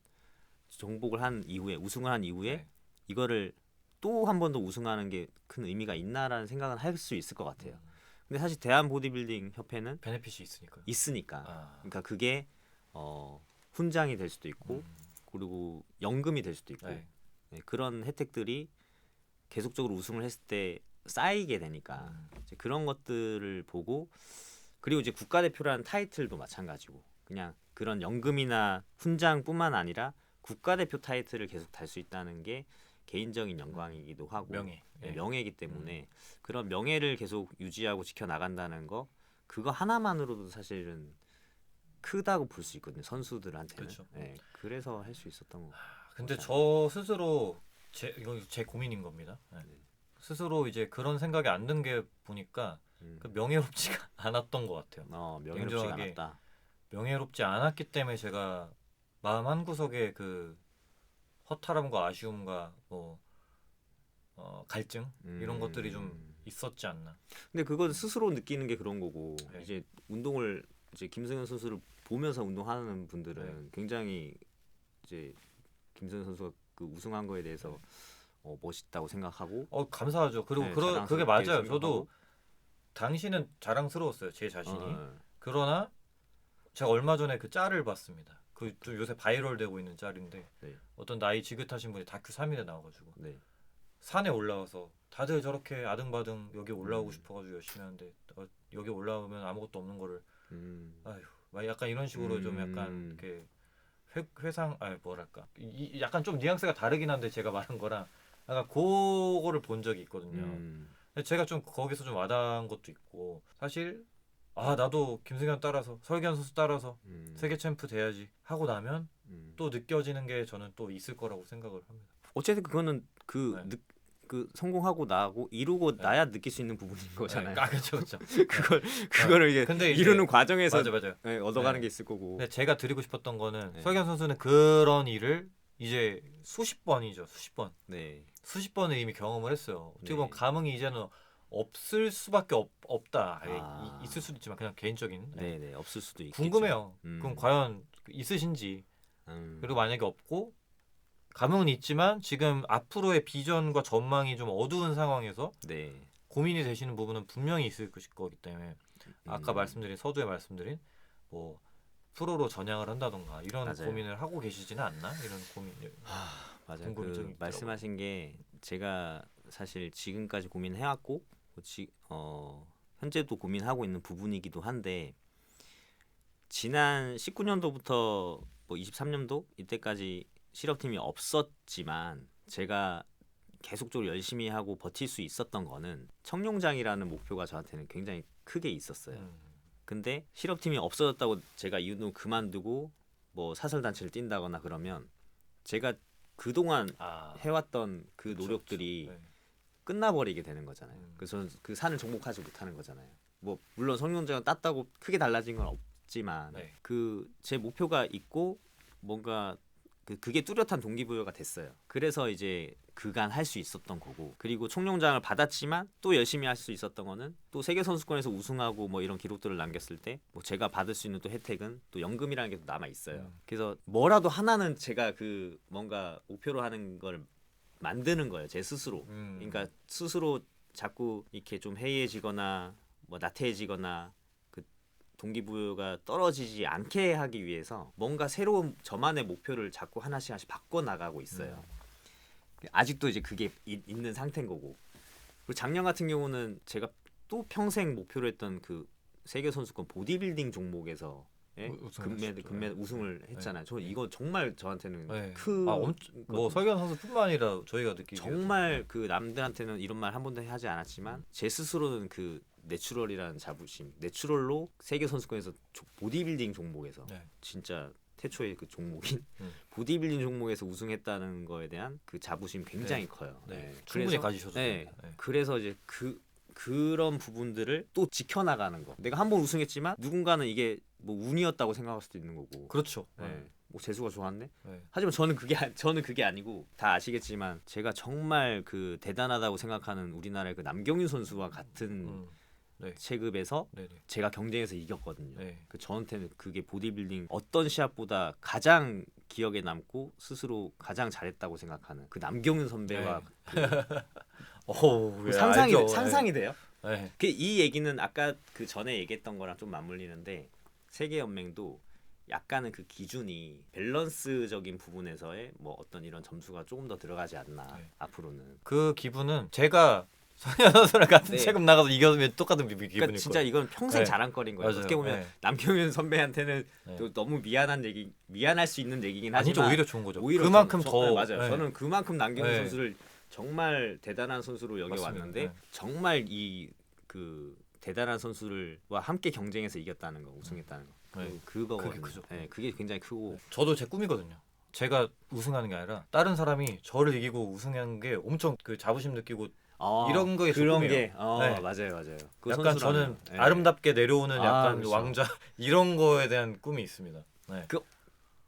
정복을 한 이후에 우승을 한 이후에 네. 이거를 또 한 번 더 우승하는 게 큰 의미가 있나라는 생각은 할 수 있을 것 같아요. 근데 사실 대한 보디빌딩 협회는 베네핏이 있으니까요. 있으니까. 아, 그러니까 그게 훈장이 될 수도 있고 음, 그리고 연금이 될 수도 있고 네. 네, 그런 혜택들이 계속적으로 우승을 했을 때 쌓이게 되니까 이제 그런 것들을 보고 그리고 이제 국가대표라는 타이틀도 마찬가지고 그냥 그런 연금이나 훈장뿐만 아니라 국가대표 타이틀을 계속 달 수 있다는 게 개인적인 영광이기도 하고 명예. 네, 예. 명예이기 때문에 그런 명예를 계속 유지하고 지켜나간다는 거 그거 하나만으로도 사실은 크다고 볼 수 있거든요. 선수들한테는. 그렇죠. 네, 그래서 할 수 있었던 거. 근데 저 스스로 이건 제 고민인 겁니다. 네. 스스로 이제 그런 생각이 안 든 게 보니까 그 명예롭지가 않았던 것 같아요. 명예롭지가 냉정하게 않았다. 명예롭지 않았기 때문에 제가 마음 한 구석에 그 허탈함과 아쉬움과 뭐 갈증 이런 것들이 좀 있었지 않나. 근데 그건 스스로 느끼는 게 그런 거고 네. 이제 운동을 이제 김승현 선수를 보면서 운동하는 분들은 네. 굉장히 이제 김승현 선수가 그 우승한 거에 대해서 멋있다고 생각하고 감사하죠. 그리고 네, 그게 자랑스럽게 맞아요. 생각하고. 저도 당시는 자랑스러웠어요. 제 자신이. 어, 그러나 제가 얼마 전에 그 짤을 봤습니다. 그 좀 요새 바이럴되고 있는 짤인데 네. 어떤 나이 지긋하신 분이 다큐 3일에 나와가지고 네. 산에 올라와서 다들 저렇게 아등바등 여기 올라오고 싶어가지고 열심히 하는데 여기 올라오면 아무것도 없는 거를 아휴 막 약간 이런 식으로 좀 약간 이렇게 회상 뭐랄까 약간 좀 뉘앙스가 다르긴 한데 제가 말한 거랑 약간 그거를 본 적이 있거든요. 근데 제가 좀 거기서 좀 와닿은 것도 있고 사실 나도 김승현 따라서 설기현 선수 따라서 세계 챔프 돼야지 하고 나면 또 느껴지는 게 저는 또 있을 거라고 생각을 합니다. 어쨌든 그거는 네. 그 성공하고 나고 이루고 네. 나야 느낄 수 있는 부분인 거잖아요. 그렇죠, 그렇죠. 그거를 이제 근데 이제 이루는 과정에서 맞아요. 네, 얻어가는 네. 게 있을 거고. 근데 제가 드리고 싶었던 거는 네. 설기현 선수는 그런 일을 이제 수십 번 네. 수십 번을 이미 경험을 했어요. 어떻게 보면 네. 감흥이 이제는 없을 수밖에 없다. 아. 있을 수도 있지만 그냥 개인적인. 네네 없을 수도 있겠죠. 궁금해요. 그럼 과연 있으신지. 그리고 만약에 없고 감흥은 있지만 지금 앞으로의 비전과 전망이 좀 어두운 상황에서 네. 고민이 되시는 부분은 분명히 있을 거기 때문에 아까 말씀드린 서두에 말씀드린 뭐 프로로 전향을 한다던가 이런 맞아요. 고민을 하고 계시지는 않나? 이런 고민. 맞아요. 궁금증이 그 있더라고요. 말씀하신 게 제가 사실 지금까지 고민해왔고 현재도 고민하고 있는 부분이기도 한데 지난 19년도부터 뭐 23년도 이때까지 실업팀이 없었지만 제가 계속적으로 열심히 하고 버틸 수 있었던 거는 청룡장이라는 목표가 저한테는 굉장히 크게 있었어요. 근데 실업팀이 없어졌다고 제가 이유는 그만두고 뭐 사설단체를 뛴다거나 그러면 제가 그동안 해왔던 그 그쵸, 노력들이 그쵸. 네. 끝나버리게 되는 거잖아요. 그래서 저는 그 산을 정복하지 못하는 거잖아요. 뭐 물론 청룡장을 땄다고 크게 달라진 건 없지만 네. 그 제 목표가 있고 뭔가 그게 뚜렷한 동기부여가 됐어요. 그래서 이제 그간 할 수 있었던 거고 그리고 청룡장을 받았지만 또 열심히 할 수 있었던 거는 또 세계 선수권에서 우승하고 뭐 이런 기록들을 남겼을 때 뭐 제가 받을 수 있는 또 혜택은 또 연금이라는 게 또 남아 있어요. 그래서 뭐라도 하나는 제가 그 뭔가 목표로 하는 걸 만드는 거예요. 제 스스로. 그러니까 스스로 자꾸 이렇게 좀 해이해지거나 뭐 나태해지거나 그 동기부여가 떨어지지 않게 하기 위해서 뭔가 새로운 저만의 목표를 자꾸 하나씩 바꿔 나가고 있어요. 아직도 이제 그게 있는 상태인 거고. 그리고 작년 같은 경우는 제가 또 평생 목표로 했던 그 세계 선수권 보디빌딩 종목에서 금메달 우승을 했잖아요. 저 이거 정말 저한테는 뭐 설경 선수뿐만 아니라 저희가 느끼기에 정말 그 남들한테는 이런 말 한 번도 하지 않았지만 제 스스로는 그 내추럴이라는 자부심, 내추럴로 세계 선수권에서 보디빌딩 종목에서 진짜 태초의 그 종목인 보디빌딩 종목에서 우승했다는 거에 대한 그 자부심 굉장히 커요. 충분히 가지셔도 됩니다. 됩니다. 그래서 이제 그런 부분들을 또 지켜나가는 거. 내가 한 번 우승했지만 누군가는 이게 뭐 운이었다고 생각할 수도 있는 거고. 그렇죠. 뭐 재수가 좋았네. 하지만 저는 그게 아니고 다 아시겠지만 제가 정말 그 대단하다고 생각하는 우리나라의 그 남경윤 선수와 같은 체급에서 제가 경쟁에서 이겼거든요. 그 저한테는 그게 보디빌딩 어떤 시합보다 가장 기억에 남고 스스로 가장 잘했다고 생각하는 그 남경윤 선배와 상상이 돼요. 이 얘기는 아까 그 전에 얘기했던 거랑 좀 맞물리는데 세계 연맹도 약간은 그 기준이 밸런스적인 부분에서의 뭐 어떤 이런 점수가 조금 더 들어가지 않나 앞으로는. 그 기분은 제가 성현 선수랑 같은 체급 나가서 이겨면 똑같은 기분일 거예요. 그러니까 진짜 이건 평생 자랑거리인 거예요. 맞아요. 어떻게 보면 남경윤 선배한테는 또 너무 미안할 수 있는 얘기긴 하지만 아니죠. 오히려 좋은 거죠. 오히려 그만큼 더 맞아요. 저는 그만큼 남경윤 선수를 정말 대단한 선수로 여겨왔는데 정말 이 그 대단한 선수들과 함께 경쟁해서 이겼다는 거, 우승했다는 거. 그거거든요. 그게 굉장히 크고. 저도 제 꿈이거든요. 제가 우승하는 게 아니라 다른 사람이 저를 이기고 우승하는 게 엄청 그 자부심 느끼고 이런 거에 그런 꿈이에요. 게 맞아요. 그 약간 저는 아름답게 내려오는 약간 그렇죠. 왕자 이런 거에 대한 꿈이 있습니다.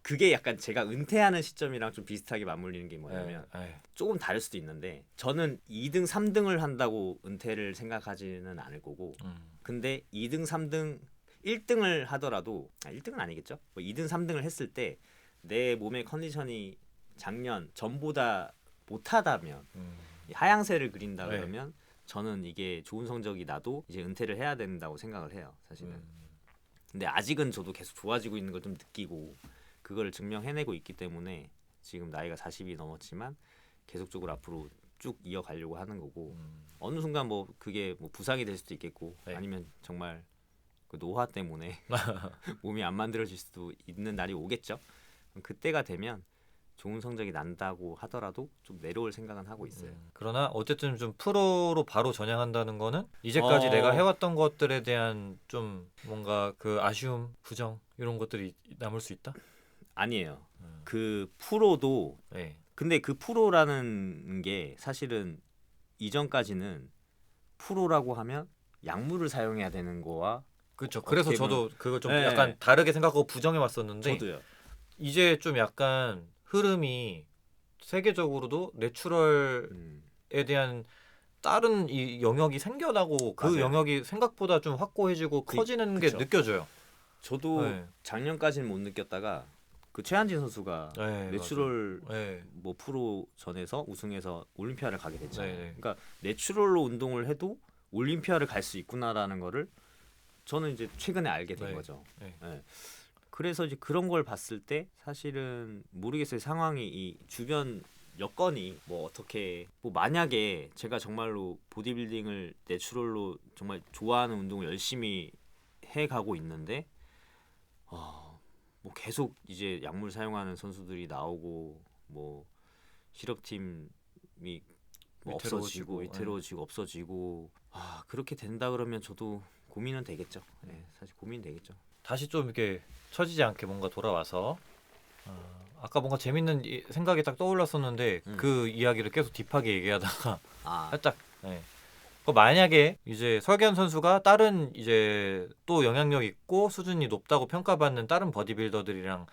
그게 약간 제가 은퇴하는 시점이랑 좀 비슷하게 맞물리는 게 뭐냐면 조금 다를 수도 있는데 저는 2등, 3등을 한다고 은퇴를 생각하지는 않을 거고 근데 2등, 3등, 1등을 하더라도 1등은 아니겠죠? 뭐 2등, 3등을 했을 때 내 몸의 컨디션이 작년 전보다 못하다면 하향세를 그린다 그러면 저는 이게 좋은 성적이 나도 이제 은퇴를 해야 된다고 생각을 해요. 사실은. 근데 아직은 저도 계속 좋아지고 있는 걸 좀 느끼고 그거를 증명해내고 있기 때문에 지금 나이가 40이 넘었지만 계속적으로 앞으로 쭉 이어가려고 하는 거고 어느 순간 뭐 그게 뭐 부상이 될 수도 있겠고 아니면 정말 그 노화 때문에 몸이 안 만들어질 수도 있는 날이 오겠죠. 그때가 되면 좋은 성적이 난다고 하더라도 좀 내려올 생각은 하고 있어요. 그러나 어쨌든 좀 프로로 바로 전향한다는 거는 이제까지 내가 해왔던 것들에 대한 좀 뭔가 그 아쉬움, 부정 이런 것들이 남을 수 있다? 아니에요. 그 프로도 근데 그 프로라는 게 사실은 이전까지는 프로라고 하면 약물을 사용해야 되는 거와 그렇죠. 그래서 저도 그거 좀 약간 다르게 생각하고 부정해 왔었는데 저도요. 이제 좀 약간 흐름이 세계적으로도 내추럴에 대한 다른 이 영역이 생겨나고 그 맞아요. 영역이 생각보다 좀 확고해지고 커지는 게 그쵸. 느껴져요. 저도 네. 작년까지는 못 느꼈다가 그 최한진 선수가 네, 내추럴 맞아요. 네. 뭐 프로전에서 우승해서 올림피아를 가게 됐잖아요. 네, 네. 그러니까 내추럴로 운동을 해도 올림피아를 갈 수 있구나라는 거를 저는 이제 최근에 알게 된 네. 거죠. 네. 네. 그래서 이제 그런 걸 봤을 때 사실은 모르겠어요. 상황이 이 주변 여건이 뭐 어떻게 뭐 만약에 제가 정말로 보디빌딩을 내추럴로 정말 좋아하는 운동을 열심히 해 가고 있는데 뭐 계속 이제 약물 사용하는 선수들이 나오고 뭐 실업팀이 뭐 없어지고 위태로워지고, 위태로워지고 없어지고 그렇게 된다 그러면 저도 고민은 되겠죠. 네, 사실 고민 되겠죠. 다시 좀 이렇게 처지지 않게 뭔가 돌아와서 아까 뭔가 재밌는 생각이 딱 떠올랐었는데 그 이야기를 계속 딥하게 얘기하다가 살짝 만약에 이제 설계현 선수가 다른 이제 또 영향력 있고 수준이 높다고 평가받는 다른 버디빌더들이랑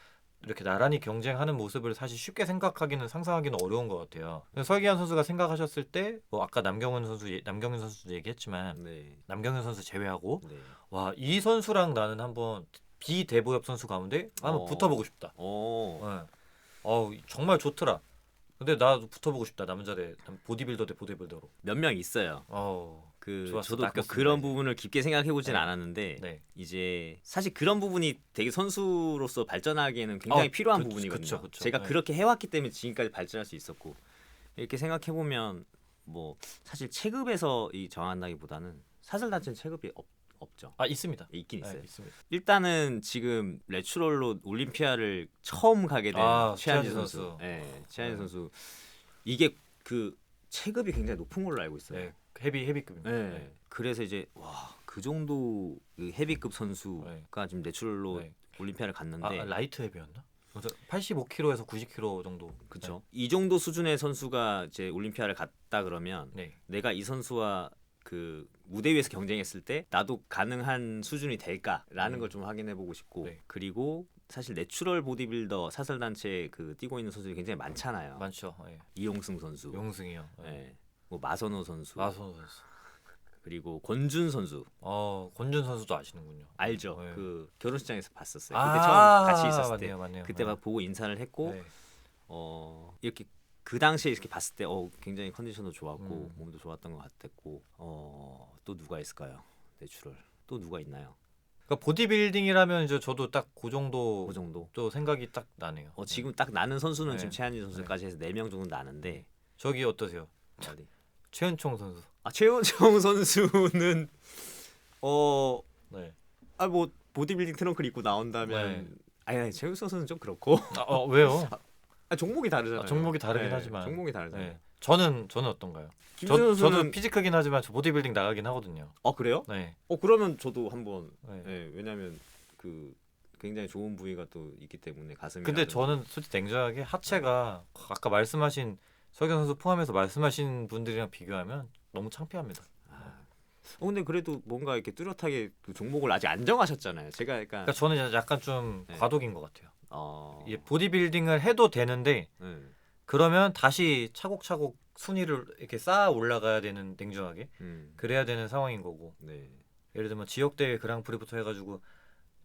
이렇게 나란히 경쟁하는 모습을 사실 쉽게 생각하기는 상상하기는 어려운 것 같아요. 설기현 선수가 생각하셨을 때 뭐 아까 남경윤 선수도 얘기했지만 네. 남경윤 선수 제외하고 네. 와 이 선수랑 나는 한번 비대보엽 선수 가운데 한번 붙어보고 싶다. 정말 좋더라. 근데 나도 붙어보고 싶다. 보디빌더 대 보디빌더로. 몇 명 있어요. 좋았어, 저도 뭐 낚였습니다, 그런 이제. 부분을 깊게 생각해 보진 네. 않았는데 네. 이제 사실 그런 부분이 되게 선수로서 발전하기에는 굉장히 필요한 그쵸, 부분이거든요. 그쵸. 제가 네. 그렇게 해왔기 때문에 지금까지 발전할 수 있었고 이렇게 생각해 보면 뭐 사실 체급에서 이 정한다기보다는 사슬 단체는 체급이 없죠. 있습니다. 있긴 네, 있어요. 있습니다. 일단은 지금 내추럴로 올림피아를 처음 가게 된 최한진 최한진 선수. 선수. 네, 최한진 네. 선수 이게 그 체급이 굉장히 높은 걸로 알고 있어요. 네, 헤비급입니다. 네. 그래서 이제 그 정도 그 헤비급 선수가 지금 내추럴로 네. 올림피아를 갔는데 라이트 헤비였나? 85kg에서 90kg 정도. 그렇죠. 이 정도 수준의 선수가 이제 올림피아를 갔다 그러면 네. 내가 이 선수와 그 무대 위에서 경쟁했을 때 나도 가능한 수준이 될까라는 걸 좀 확인해 보고 싶고 네. 그리고 사실 내추럴 보디빌더 사슬 단체 그 뛰고 있는 선수들이 굉장히 많잖아요. 많죠. 네. 이용승 선수, 용승이요. 네. 뭐 마선호 선수, 마선호 선수. 그리고 권준 선수. 권준 선수도 아시는군요. 알죠. 네. 그 결혼식장에서 봤었어요. 그때 처음 같이 있었을 때. 맞네요. 그때 막 보고 인사를 했고 네. 이렇게 그 당시에 이렇게 봤을 때 굉장히 컨디션도 좋았고 몸도 좋았던 것 같았고 또 누가 있을까요? 내추럴 또 누가 있나요? 그러니까 보디빌딩이라면 이제 저도 딱 그 정도 그 정도. 또 생각이 딱 나네요. 지금 딱 나는 선수는 네. 지금 최한진 선수까지 해서 4명 정도 나는데 저기 어떠세요? 어디? 최은총 선수. 최은총 선수는 네. 뭐 보디빌딩 트렁크를 입고 나온다면 네. 아니 최은총 선수는 좀 그렇고 왜요? 종목이 다르잖아요. 종목이 다르긴 하지만. 종목이 다르잖아요. 네. 저는 어떤가요? 김승현 저도 선수는 피지크긴 하지만 저 보디빌딩 나가긴 하거든요. 그래요? 네. 그러면 저도 한번 네. 왜냐면 그 굉장히 좋은 부위가 또 있기 때문에 가슴이. 근데 저는 솔직히 냉정하게 하체가 아까 말씀하신 설경 선수 포함해서 말씀하신 분들이랑 비교하면 너무 창피합니다. 근데 그래도 뭔가 이렇게 뚜렷하게 그 종목을 아직 안 정하셨잖아요. 제가 그러니까 저는 약간 좀 네. 과도기인 것 같아요. 예, 보디빌딩을 해도 되는데 네. 그러면 다시 차곡차곡 순위를 이렇게 쌓아 올라가야 되는 냉정하게 그래야 되는 상황인 거고. 네. 예를 들면 지역 대회 그랑프리부터 해가지고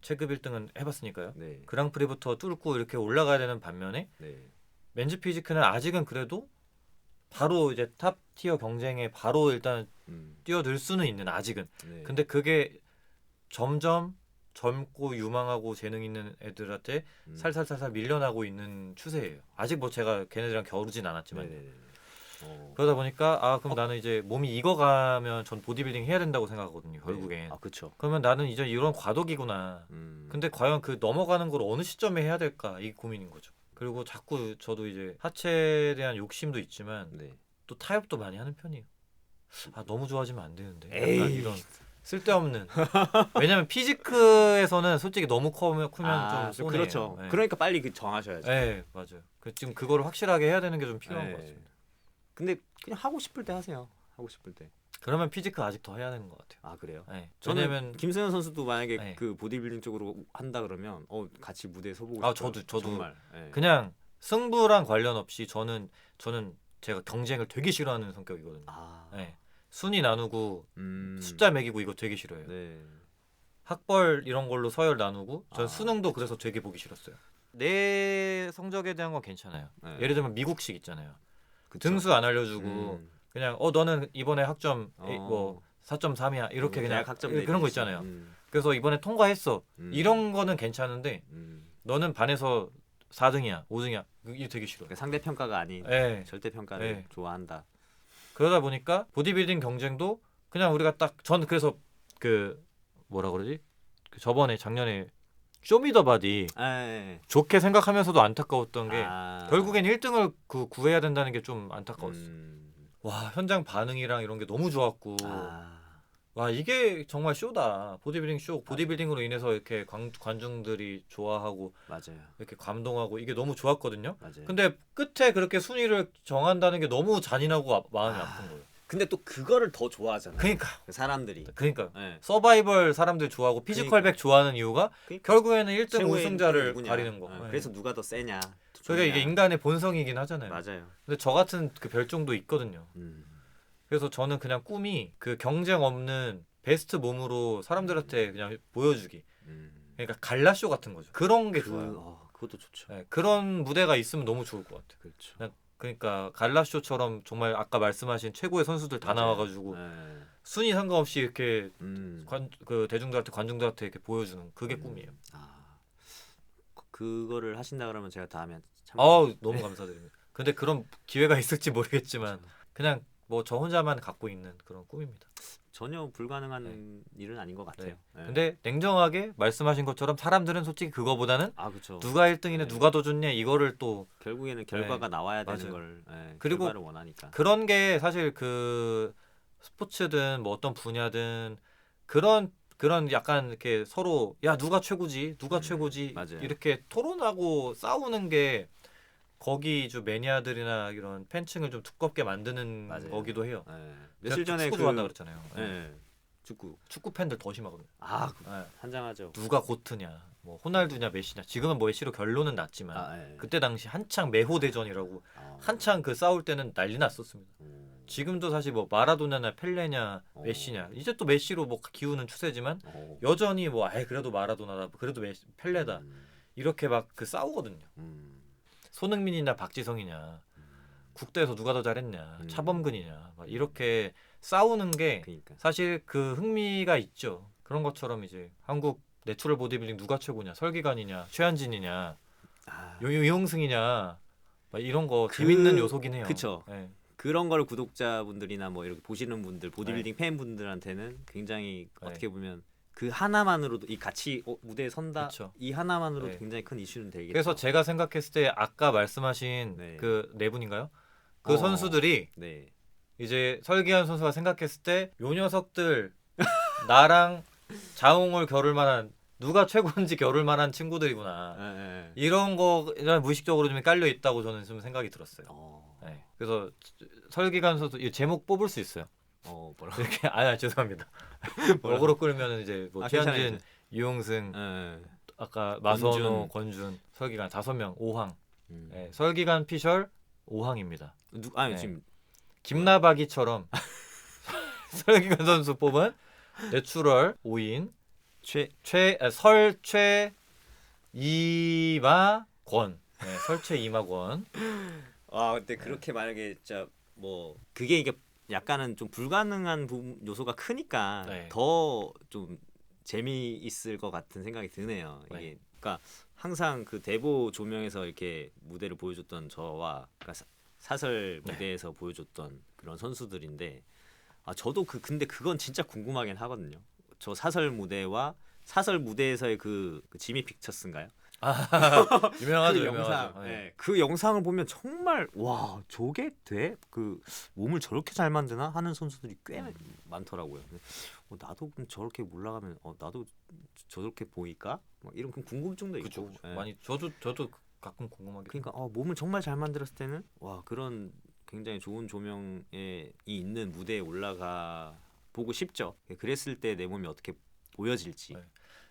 체급 1등은 해봤으니까요. 네. 그랑프리부터 뚫고 이렇게 올라가야 되는 반면에 네. 맨즈 피지크는 아직은 그래도 바로 이제 탑 티어 경쟁에 바로 일단 뛰어들 수는 있는 아직은. 네. 근데 그게 점점 젊고 유망하고 재능 있는 애들한테 살살살살 밀려나고 있는 추세예요. 아직 뭐 제가 걔네들이랑 겨루진 않았지만. 그러다 보니까 그럼 나는 이제 몸이 익어가면 전 보디빌딩 해야 된다고 생각하거든요. 결국엔. 그렇죠. 그러면 나는 이제 이런 과도기구나. 근데 과연 그 넘어가는 걸 어느 시점에 해야 될까 이 고민인 거죠. 그리고 자꾸 저도 이제 하체에 대한 욕심도 있지만 또 타협도 많이 하는 편이에요. 너무 좋아지면 안 되는데. 약간 이런 쓸데없는. 왜냐면 피지크에서는 솔직히 너무 크면 좀 손해예요. 그렇죠. 네. 그러니까 빨리 정하셔야죠. 네, 맞아요. 지금 그거를 확실하게 해야 되는 게 좀 필요한 네. 것 같습니다. 근데 그냥 하고 싶을 때 하세요. 하고 싶을 때. 그러면 피지크 아직 더 해야 되는 것 같아요. 그래요? 네. 저는 왜냐면 김승현 선수도 만약에 네. 그 보디빌딩 쪽으로 한다 그러면 같이 무대에 서보고 싶어요. 저도 정말. 그냥 승부랑 관련 없이 저는 제가 경쟁을 되게 싫어하는 성격이거든요. 네. 순위 나누고 숫자 매기고 이거 되게 싫어요. 네. 학벌 이런 걸로 서열 나누고 전 아, 수능도 그래서 되게 보기 싫었어요. 내 성적에 대한 건 괜찮아요. 네. 예를 들면 미국식 있잖아요. 그쵸. 등수 안 알려주고 그냥 너는 이번에 학점 뭐 4.3이야 이렇게 그냥 대학 학점 그런 거 대비해서. 있잖아요. 그래서 이번에 통과했어. 음. 이런 거는 괜찮은데 너는 반에서 4등이야, 5등이야. 이게 되게 싫어요. 그러니까 상대 평가가 아닌 예. 절대 평가를 네. 좋아한다. 그러다 보니까 보디빌딩 경쟁도 그냥 우리가 딱 전 그래서 그 뭐라 그러지? 그 저번에 작년에 쇼미더바디 예. 좋게 생각하면서도 안타까웠던 게 아. 결국엔 1등을 구해야 된다는 게 좀 안타까웠어요. 음. 와 현장 반응이랑 이런 게 너무 좋았고 아. 와 이게 정말 쇼다. 보디빌딩 쇼. 보디빌딩으로 인해서 이렇게 관중들이 좋아하고 맞아요. 이렇게 감동하고 이게 너무 좋았거든요. 맞아요. 근데 끝에 그렇게 순위를 정한다는 게 너무 잔인하고 마음이 아픈 거예요. 근데 또 그거를 더 좋아하잖아요. 그러니까 사람들이. 예. 네. 서바이벌 사람들 좋아하고 피지컬백 좋아하는 이유가 그러니까 결국에는 1등 최고의 우승자를 누구냐. 가리는 거. 네. 예. 그래서 누가 더 세냐. 그게 이게 좋냐. 인간의 본성이긴 하잖아요. 맞아요. 근데 저 같은 그 별종도 있거든요. 음. 그래서 저는 그냥 꿈이 그 경쟁 없는 베스트 몸으로 사람들한테 그냥 보여주기. 그러니까 갈라쇼 같은 거죠. 그런 게 좋아요. 그것도 좋죠. 네, 그런 무대가 있으면 너무 좋을 것 같아요. 그렇죠. 그러니까 갈라쇼처럼 정말 아까 말씀하신 최고의 선수들 다 맞아요. 나와가지고 네. 순위 상관없이 이렇게 음. 그 관중들한테 이렇게 보여주는 그게 꿈이에요. 아. 그거를 하신다 그러면 제가 다음에 너무 감사드립니다. 근데 그런 기회가 있을지 모르겠지만 그냥 뭐 저 혼자만 갖고 있는 그런 꿈입니다. 전혀 불가능한 일은 아닌 것 같아요. 네. 근데 냉정하게 말씀하신 것처럼 사람들은 솔직히 그거보다는 그렇죠. 누가 1등이네 네. 누가 더 좋냐 이거를 또 결국에는 결과가 나와야 되는 맞아요. 걸 그리고 결과를 원하니까. 그런 게 사실 그 스포츠든 뭐 어떤 분야든 그런 약간 이렇게 서로 야 누가 최고지 누가 최고지 맞아요. 이렇게 토론하고 싸우는 게 거기 좀 매니아들이나 이런 팬층을 좀 두껍게 만드는 맞아요. 거기도 해요. 네. 며칠 전에 축구 좋아한다 그랬잖아요. 네. 축구. 축구 팬들 더 심하거든요. 네. 한장하죠. 누가 고트냐, 뭐 호날두냐 메시냐. 지금은 뭐 메시로 결론은 났지만 네. 그때 당시 한창 메호 대전이라고 한창 그 싸울 때는 난리 났었습니다. 지금도 사실 뭐 마라도나나 펠레냐 메시냐 이제 또 메시로 뭐 기우는 추세지만 여전히 뭐 그래도 마라도나다 그래도 펠레다 이렇게 막 그 싸우거든요. 손흥민이나 박지성이냐 국대에서 누가 더 잘했냐 차범근이냐 막 이렇게 싸우는 게 그러니까. 사실 그 흥미가 있죠. 그런 것처럼 이제 한국 내추럴 보디빌딩 누가 최고냐 설기관이냐 최한진이냐 이용승이냐 막 이런 거 재밌는 요소긴 해요. 그쵸. 네. 그런 걸 구독자분들이나 뭐 이렇게 보시는 분들 보디빌딩 팬분들한테는 굉장히 어떻게 보면 그 하나만으로도 이 같이 무대에 선다 그쵸. 이 하나만으로도 네. 굉장히 큰 이슈는 되겠죠. 그래서 제가 생각했을 때 아까 말씀하신 그 네 분인가요? 그 선수들이 네. 이제 설기현 선수가 생각했을 때 요 녀석들 나랑 자웅을 겨룰 만한 누가 최고인지 겨룰 만한 친구들이구나. 이런 거 무의식적으로 좀 깔려 있다고 저는 좀 생각이 들었어요. 네. 그래서 설기관 선수 이 제목 뽑을 수 있어요. 뭐라고? 이렇게 죄송합니다. 어그로 끌면 이제 뭐 최한진, 이용승, 아까 마선호, 권준, 설기관 5명 5항. 네, 설기관 피셜 5항입니다. 지금 김나박이처럼 설기관 선수 뽑은 내추럴 5인 설최 이마권. 네, 설최 이마권. 근데 그렇게 만약에 진짜 뭐 이게 약간은 좀 불가능한 요소가 크니까 더 좀 재미있을 것 같은 생각이 드네요. 이게 그러니까 항상 그 대보 조명에서 이렇게 무대를 보여줬던 저와 그러니까 사설 무대에서 보여줬던 그런 선수들인데 저도 근데 그건 진짜 궁금하긴 하거든요. 저 사설 무대와 사설 무대에서의 그 지미 픽처스인가요? 유명하죠. 그 영상, 그 영상을 보면 정말 와 저게 돼? 그 몸을 저렇게 잘 만드나 하는 선수들이 꽤 많더라고요. 나도 그럼 저렇게 올라가면 나도 저렇게 보일까? 막 이런 궁금증도 있고. 그쵸. 많이 저도 가끔 궁금하게. 그러니까 몸을 정말 잘 만들었을 때는 와 그런 굉장히 좋은 조명에 있는 무대에 올라가 보고 싶죠. 그랬을 때 내 몸이 어떻게 보여질지.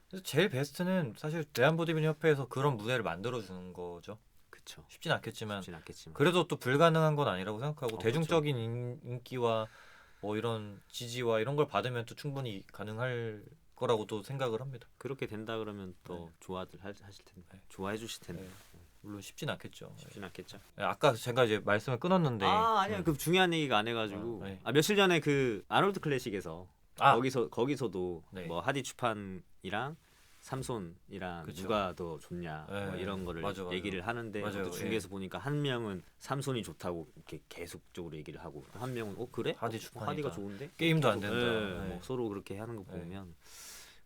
그래서 제일 베스트는 사실 대한보디빌딩 협회에서 그런 무대를 만들어 주는 거죠. 그렇죠. 쉽진 않겠지만 그래도 또 불가능한 건 아니라고 생각하고 대중적인 인기와 뭐 이런 지지와 이런 걸 받으면 또 충분히 가능할 거라고도 생각을 합니다. 그렇게 된다 그러면 또 네. 좋아들 하실 텐데, 네. 좋아해 주실 텐데. 네. 물론 쉽진 않겠죠. 쉽진 않겠죠. 아까 제가 이제 말씀을 끊었는데 아니야, 그 중요한 얘기가 안 해가지고. 네. 며칠 전에 그 아놀드 클래식에서 아, 거기서도 네. 뭐 하디 추판이랑 삼손이랑 그쵸. 누가 더 좋냐 뭐 네. 이런 거를 맞아. 얘기를 하는데, 맞아요. 또 중계에서 보니까 한 명은 삼손이 좋다고 이렇게 계속적으로 얘기를 하고, 한 명은 그래? 하디 추판이다. 하디가 좋은데? 게임도 안 계속, 된다. 예, 네. 뭐 서로 그렇게 하는 거 네. 보면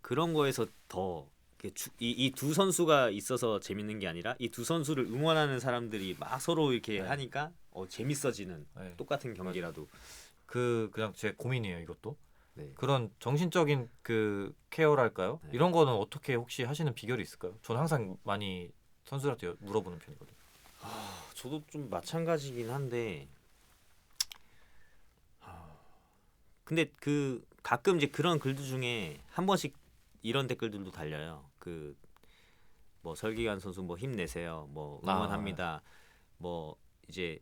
그런 거에서 더 이 두 선수가 있어서 재밌는 게 아니라 이 두 선수를 응원하는 사람들이 막 서로 이렇게 네. 하니까 재밌어지는, 네. 똑같은 경기라도. 그냥 제 고민이에요, 이것도. 네. 그런 정신적인 그 케어랄까요? 네. 이런 거는 어떻게 혹시 하시는 비결이 있을까요? 저는 항상 많이 선수들한테 물어보는 편이거든요. 저도 좀 마찬가지긴 한데, 근데 그 가끔 이제 그런 글들 중에 한 번씩 이런 댓글들도 달려요. 그 뭐 설기관 선수 뭐 힘내세요, 뭐 응원합니다, 뭐 이제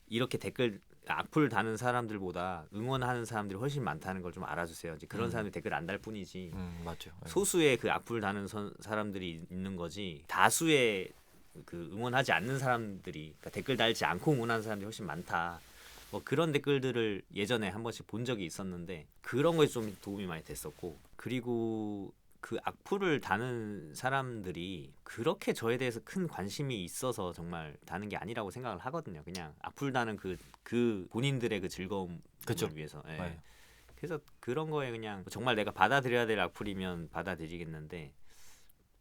이렇게 댓글 악플 다는 사람들보다 응원하는 사람들이 훨씬 많다는 걸 좀 알아주세요. 이제 그런 사람들이 댓글 안 달 뿐이지, 맞죠. 네. 소수의 그 악플 다는 사람들이 있는 거지, 다수의 그 응원하지 않는 사람들이, 그러니까 댓글 달지 않고 응원하는 사람들이 훨씬 많다. 뭐 그런 댓글들을 예전에 한 번씩 본 적이 있었는데, 그런 거에 좀 도움이 많이 됐었고, 그리고 그 악플을 다는 사람들이 그렇게 저에 대해서 큰 관심이 있어서 정말 다는 게 아니라고 생각을 하거든요. 그냥 악플 다는 그 본인들의 그 즐거움을 그쵸. 위해서. 예. 네. 그래서 그런 거에 그냥 정말 내가 받아들여야 될 악플이면 받아들이겠는데,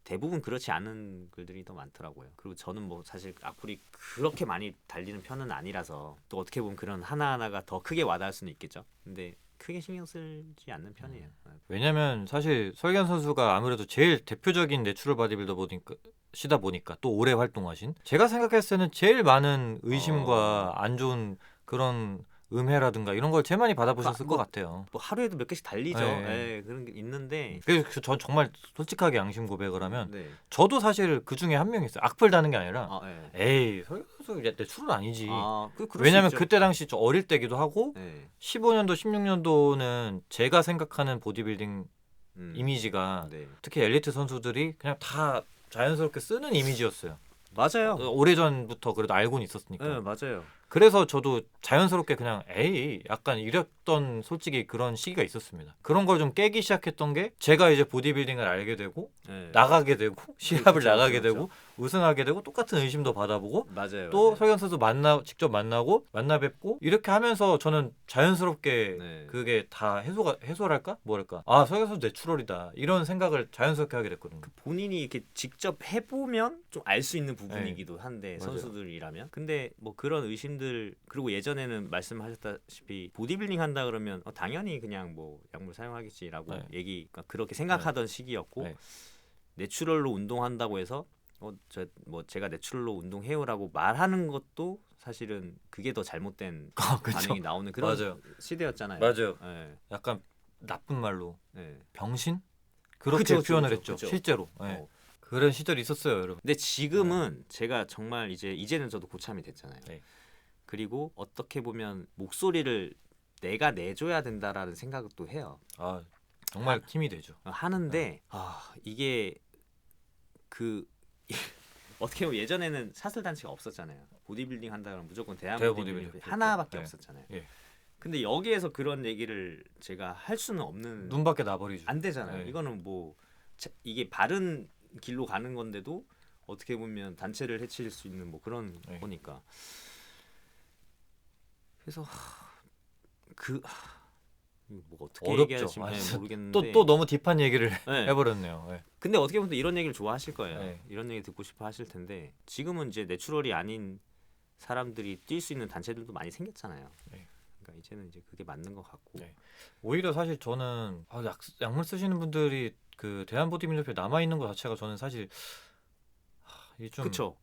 대부분 그렇지 않은 글들이 더 많더라고요. 그리고 저는 뭐 사실 악플이 그렇게 많이 달리는 편은 아니라서, 또 어떻게 보면 그런 하나하나가 더 크게 와닿을 수는 있겠죠. 근데 크게 신경 쓰지 않는 편이에요. 왜냐면 사실 설기현 선수가 아무래도 제일 대표적인 내추럴 바디빌더 시다 보니까 또 오래 활동하신, 제가 생각했을 때는 제일 많은 의심과 안 좋은 그런 음해라든가 이런 걸 제일 많이 받아보셨을 것 같아요. 뭐 하루에도 몇 개씩 달리죠. 네. 예, 그런 게 있는데. 그래서 전 정말 솔직하게 양심 고백을 하면 네. 저도 사실 그 중에 한 명 있어요. 악플 다는 게 아니라 예. 에이 설기현 선수 내추럴 아니지. 그럴 왜냐면 수 있죠. 그때 당시 저 어릴 때기도 하고 네. 15년도 16년도는 제가 생각하는 보디빌딩 이미지가 네. 특히 엘리트 선수들이 그냥 다 자연스럽게 쓰는 이미지였어요. 맞아요. 오래전부터 그래도 알고는 있었으니까. 네, 맞아요. 그래서 저도 자연스럽게 그냥 에이 약간 이랬던 솔직히 그런 시기가 있었습니다. 그런 걸 좀 깨기 시작했던 게 제가 이제 보디빌딩을 알게 되고 네. 나가게 되고 시합을 그쵸, 나가게 그쵸, 되고 우승하게 되고 똑같은 의심도 받아보고 맞아요. 또 맞아요. 설경 선수 직접 만나고 만나 뵙고 이렇게 하면서 저는 자연스럽게 네. 그게 다 해소랄까 뭐랄까 설경 선수 내추럴이다 이런 생각을 자연스럽게 하게 됐거든요. 본인이 이렇게 직접 해보면 좀 알 수 있는 부분이기도 한데, 맞아요. 선수들이라면. 근데 뭐 그런 의심들, 그리고 예전에는 말씀하셨다시피 보디빌딩 한다 그러면 당연히 그냥 뭐 약물 사용하겠지라고 네. 그러니까 그렇게 생각하던 시기였고, 네. 내추럴로 운동한다고 해서 제가 내추럴로 운동해요라고 말하는 것도 사실은 그게 더 잘못된 그쵸. 반응이 나오는 그런 맞아요. 시대였잖아요. 맞아요. 네. 약간 나쁜 말로 네. 병신 그렇게 그쵸, 표현을 그쵸, 했죠. 그쵸. 실제로. 네. 어. 그런 시절이 있었어요, 여러분. 근데 지금은 제가 정말 이제는 저도 고참이 됐잖아요. 네. 그리고 어떻게 보면 목소리를 내가 내줘야 된다라는 생각도 해요. 정말 힘이 되죠. 하는데 이게 그 어떻게 보면 예전에는 샷을 단체가 없었잖아요. 보디빌딩 한다 그러면 무조건 대한 보디빌딩 보디빌딩 하나밖에 네. 없었잖아요. 예. 근데 여기에서 그런 얘기를 제가 할 수는 없는, 눈밖에 나버리죠. 안 되잖아요. 네. 이거는 뭐 이게 바른 길로 가는 건데도 어떻게 보면 단체를 해칠 수 있는 뭐 그런 네. 거니까. 그래서 뭐 어떻게 어렵죠. 얘기할지 모르겠는데 또 너무 딥한 얘기를 네. 해버렸네요. 네. 근데 어떻게 보면 이런 얘기를 좋아하실 거예요. 네. 이런 얘기 듣고 싶어 하실 텐데, 지금은 이제 내추럴이 아닌 사람들이 뛸 수 있는 단체들도 많이 생겼잖아요. 네. 그러니까 이제는 이제 그게 맞는 것 같고. 네. 오히려 사실 저는 약물 쓰시는 분들이 그 대한 보디빌더협회 남아 있는 것 자체가 저는 사실 그렇죠.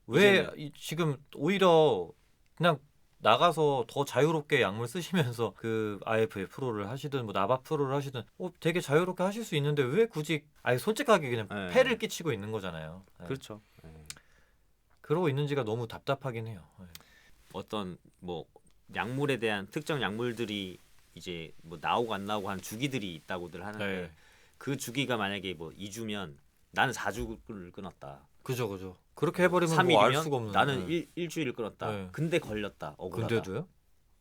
왜 지금 오히려 그냥 나가서 더 자유롭게 약물 쓰시면서 그 IFF 프로를 하시든 뭐 나바 프로를 하시든 되게 자유롭게 하실 수 있는데 왜 굳이 솔직하게 그냥 네. 폐를 끼치고 있는 거잖아요. 네. 그렇죠. 그러고 있는지가 너무 답답하긴 해요. 네. 어떤 뭐 약물에 대한 특정 약물들이 이제 뭐 나오고 안 나오고 하는 주기들이 있다고들 하는데 네. 그 주기가 만약에 뭐 2주면 나는 4주를 끊었다. 그죠. 그렇게 해버리면 3일이면 뭐 알 수가 없는. 나는 네. 일주일 끊었다. 네. 근데 걸렸다. 억울하다. 근데도요?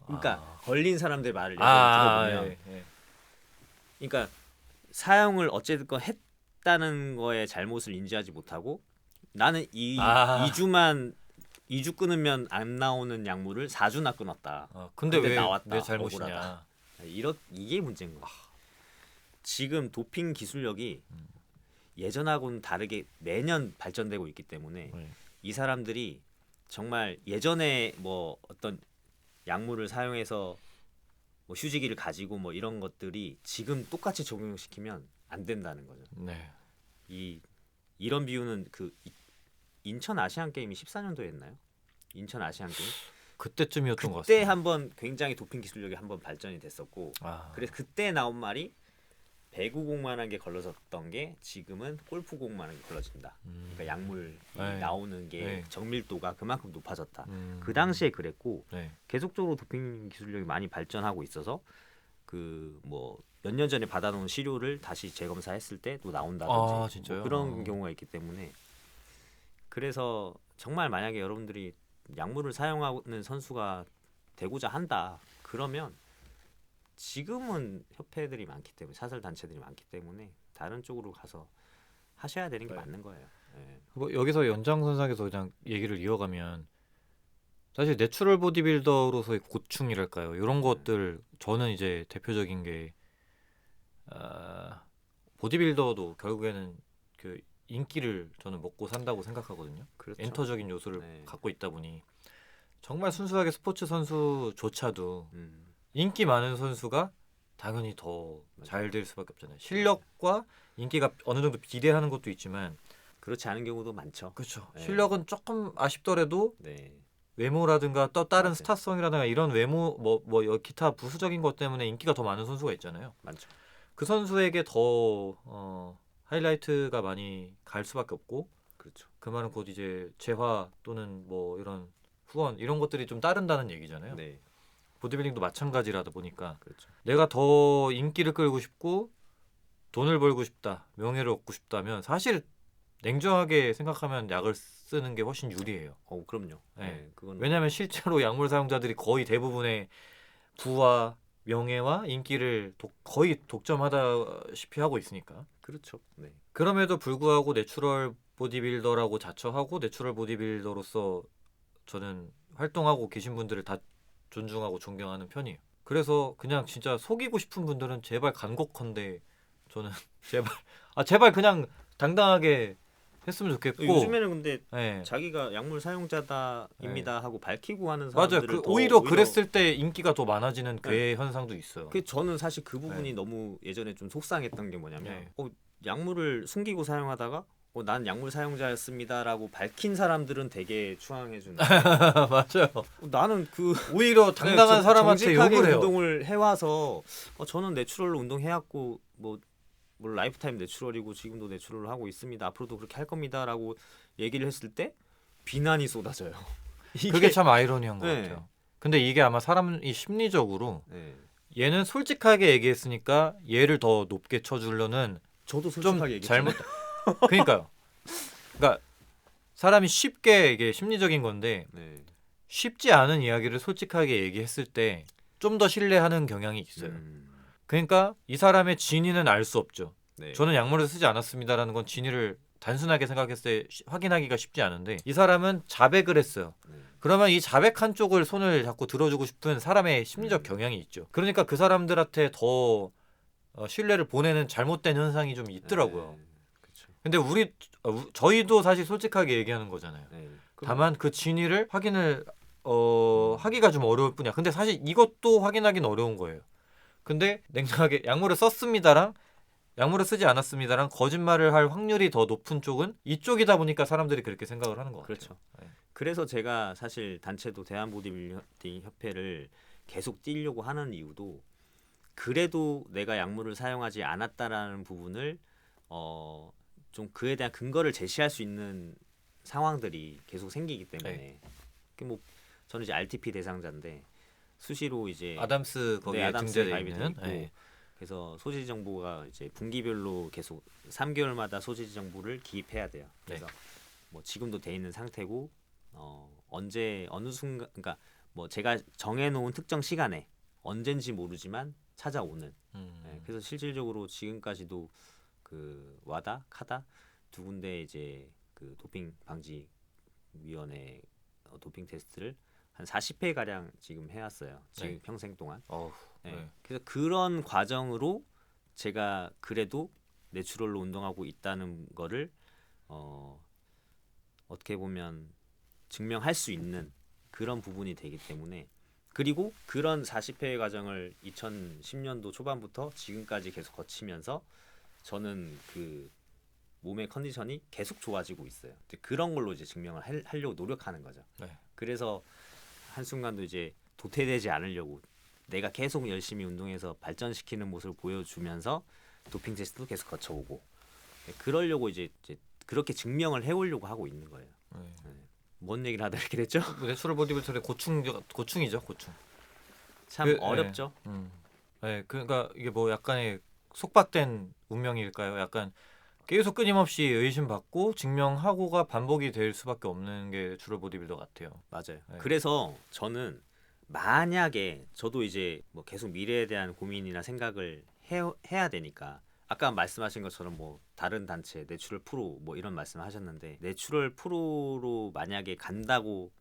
그러니까 걸린 사람들 말을 예를 아, 들어보면 예. 그러니까 사용을 어쨌든 했다는 거에 잘못을 인지하지 못하고 나는 아. 2주 끊으면 안 나오는 약물을 4주나 끊었다. 근데 근데 왜 나왔다. 내 잘못이냐? 억울하다. 이게 문제인 거야. 지금 도핑 기술력이 예전하고는 다르게 매년 발전되고 있기 때문에 네. 이 사람들이 정말 예전에 뭐 어떤 약물을 사용해서 뭐 휴지기를 가지고 뭐 이런 것들이 지금 똑같이 적용시키면 안 된다는 거죠. 네. 이런 비유는 그 인천 아시안 게임이 14년도에 했나요? 인천 아시안 게임 그때쯤이었던 것 그때 같습니다. 한번 굉장히 도핑 기술력이 한번 발전이 됐었고 그래서 그때 나온 말이 배구공만한 게 걸러졌던 게 지금은 골프공만한 게 걸러진다. 그러니까 약물이 네. 나오는 게 네. 정밀도가 그만큼 높아졌다. 그 당시에 그랬고 네. 계속적으로 도핑 기술력이 많이 발전하고 있어서 그 뭐 몇 년 전에 받아놓은 시료를 다시 재검사했을 때 또 나온다든지 진짜요? 뭐 그런 경우가 있기 때문에 그래서 정말 만약에 여러분들이 약물을 사용하는 선수가 되고자 한다 그러면 지금은 협회들이 많기 때문에 사설 단체들이 많기 때문에 다른 쪽으로 가서 하셔야 되는 게 네. 맞는 거예요. 네. 뭐 여기서 연장선상에서 그냥 얘기를 이어가면 사실 내추럴 보디빌더로서의 고충이랄까요? 이런 것들 저는 이제 대표적인 게 보디빌더도 결국에는 그 인기를 저는 먹고 산다고 생각하거든요. 그렇죠. 엔터적인 요소를 네. 갖고 있다 보니 정말 순수하게 스포츠 선수조차도 음, 인기 많은 선수가 당연히 더 잘 될 수밖에 없잖아요. 실력과 인기가 어느 정도 비례하는 것도 있지만 그렇지 않은 경우도 많죠. 그렇죠. 네. 실력은 조금 아쉽더라도 네. 외모라든가 또 다른 맞아요. 스타성이라든가 이런 외모 뭐 기타 부수적인 것 때문에 인기가 더 많은 선수가 있잖아요. 많죠. 그 선수에게 더 하이라이트가 많이 갈 수밖에 없고 그렇죠. 그 말은 곧 이제 재화 또는 뭐 이런 후원 이런 것들이 좀 따른다는 얘기잖아요. 네. 보디빌딩도 마찬가지라다 보니까 그렇죠. 내가 더 인기를 끌고 싶고 돈을 벌고 싶다, 명예를 얻고 싶다면 사실 냉정하게 생각하면 약을 쓰는 게 훨씬 유리해요. 그럼요. 네. 네. 그건 왜냐하면 실제로 약물 사용자들이 거의 대부분의 부와 명예와 인기를 거의 독점하다시피 하고 있으니까. 그렇죠. 네. 그럼에도 불구하고 내추럴 보디빌더라고 자처하고 내추럴 보디빌더로서 저는 활동하고 계신 분들을 다 존중하고 존경하는 편이에요. 그래서 그냥 진짜 속이고 싶은 분들은 제발 간곡한데 저는 제발 그냥 당당하게 했으면 좋겠고. 요즘에는 근데 네. 자기가 약물 사용자다입니다 하고 밝히고 하는 맞아요. 사람들을 더 오히려 그랬을 때 인기가 더 많아지는 네. 괴 현상도 있어요. 저는 사실 그 부분이 네. 너무 예전에 좀 속상했던 게 뭐냐면 네. 약물을 숨기고 사용하다가 난 약물 사용자였습니다라고 밝힌 사람들은 되게 추앙해주는. 맞아요. 나는 오히려 당당한 사람한테 정직하게 욕을 해요. 운동을 해와서 저는 내추럴로 운동해왔고 뭐 라이프타임 내추럴이고 지금도 내추럴을 하고 있습니다. 앞으로도 그렇게 할 겁니다라고 얘기를 했을 때 비난이 쏟아져요. 그게 참 아이러니한 것 네. 같아요. 근데 이게 아마 사람이 심리적으로 네. 얘는 솔직하게 얘기했으니까 얘를 더 높게 쳐주려는 저도 좀 솔직하게 얘기했잖아요. 잘못. 그러니까요. 그러니까 사람이 쉽게 이게 심리적인 건데 네. 쉽지 않은 이야기를 솔직하게 얘기했을 때 좀 더 신뢰하는 경향이 있어요. 그러니까 이 사람의 진위는 알 수 없죠. 네. 저는 약물을 쓰지 않았습니다라는 건 진위를 단순하게 생각했을 때 확인하기가 쉽지 않은데 이 사람은 자백을 했어요. 네. 그러면 이 자백한 쪽을 손을 자꾸 들어주고 싶은 사람의 심리적 경향이 있죠. 그러니까 그 사람들한테 더 신뢰를 보내는 잘못된 현상이 좀 있더라고요. 네. 그렇죠. 근데 저희도 사실 솔직하게 얘기하는 거잖아요. 네. 다만 그 진위를 확인을 하기가 좀 어려울 뿐이야. 근데 사실 이것도 확인하기는 어려운 거예요. 근데 냉정하게 약물을 썼습니다랑 약물을 쓰지 않았습니다랑 거짓말을 할 확률이 더 높은 쪽은 이쪽이다 보니까 사람들이 그렇게 생각을 하는 것 같아요. 그렇죠. 네. 그래서 제가 사실 단체도 대한보디빌딩 협회를 계속 뛰려고 하는 이유도 그래도 내가 약물을 사용하지 않았다라는 부분을 좀 그에 대한 근거를 제시할 수 있는 상황들이 계속 생기기 때문에 뭐 저는 이제 RTP 대상자인데 수시로 이제 아담스 거기에 아담스에 등재돼 가입이 돼 있는. 있고 네. 그래서 소재지 정보가 이제 분기별로 계속 3개월마다 소재지 정보를 기입해야 돼요. 그래서 뭐 지금도 돼 있는 상태고 언제 어느 순간 그러니까 뭐 제가 정해놓은 특정 시간에 언젠지 모르지만 찾아오는. 네, 그래서 실질적으로 지금까지도 그 와다 카다 두 군데 이제 그 도핑 방지 위원회 도핑 테스트를 한 40회 가량 지금 해왔어요. 지금 네. 평생 동안. 어우, 네. 네. 그래서 그런 과정으로 제가 그래도 내추럴로 운동하고 있다는 거를 어떻게 보면 증명할 수 있는 그런 부분이 되기 때문에 그리고 그런 40회 과정을 2010년도 초반부터 지금까지 계속 거치면서 저는 그 몸의 컨디션이 계속 좋아지고 있어요. 이제 그런 걸로 이제 증명을 하려고 노력하는 거죠. 네. 그래서 한순간도 이제 도태되지 않으려고 내가 계속 열심히 운동해서 발전시키는 모습을 보여주면서 도핑 테스트도 계속 거쳐오고 그러려고 이제 그렇게 증명을 해오려고 하고 있는 거예요. 네. 뭔 얘기를 하다 이렇게 됐죠? 내추럴 보디빌더의 고충이죠, 고충. 참 어렵죠. 네, 그러니까 이게 뭐 약간의 속박된 운명일까요? 약간 계속 끊임없이 의심받고 증명하고가 반복이 될 수밖에 없는 게 내추럴 보디빌더 같아요. 맞아요. 네. 그래서 저는 만약에 저도 이제 뭐 계속 미래에 대한 고민이나 생각을 해야 되니까 아까 말씀하신 것처럼 뭐 다른 단체 내추럴 프로 뭐 이런 말씀하셨는데 내추럴 프로로 만약에 간다고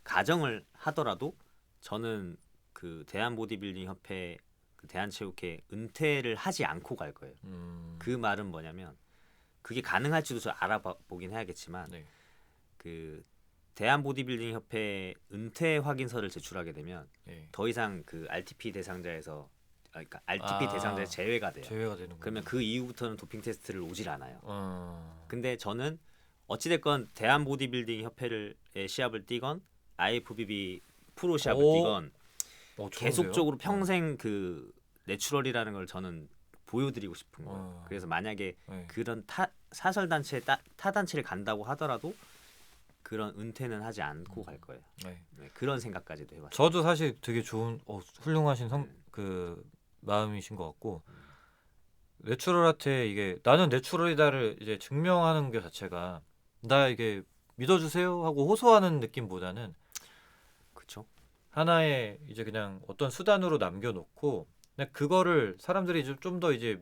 가정을 하더라도 저는 그 대한 보디빌딩 협회 그 대한체육회 은퇴를 하지 않고 갈 거예요. 그 말은 뭐냐면 그게 가능할지도 저 알아보긴 해야겠지만 네. 그 대한 보디빌딩 협회 은퇴 확인서를 제출하게 되면 네. 더 이상 그 RTP 대상자에서 그러니까 RTP 대상자에서 제외가 돼요. 제외가 되는 그러면 그 이후부터는 도핑 테스트를 오질 않아요. 근데 저는 어찌됐건 대한 보디빌딩 협회를 시합을 뛰건 IFBB 프로 시합을 뛰건 계속적으로 평생 그 내추럴이라는 걸 저는 보여드리고 싶은 거예요. 그래서 만약에 네. 그런 사설 단체 타 단체를 간다고 하더라도 그런 은퇴는 하지 않고 갈 거예요. 네. 네, 그런 생각까지도 해봤어요. 저도 사실 되게 좋은 훌륭하신 그 마음이신 것 같고 내추럴한테 이게 나는 내추럴이다를 이제 증명하는 게 자체가 나 이게 믿어주세요 하고 호소하는 느낌보다는 그렇죠. 하나의 이제 그냥 어떤 수단으로 남겨놓고 그냥 그거를 사람들이 좀 더 이제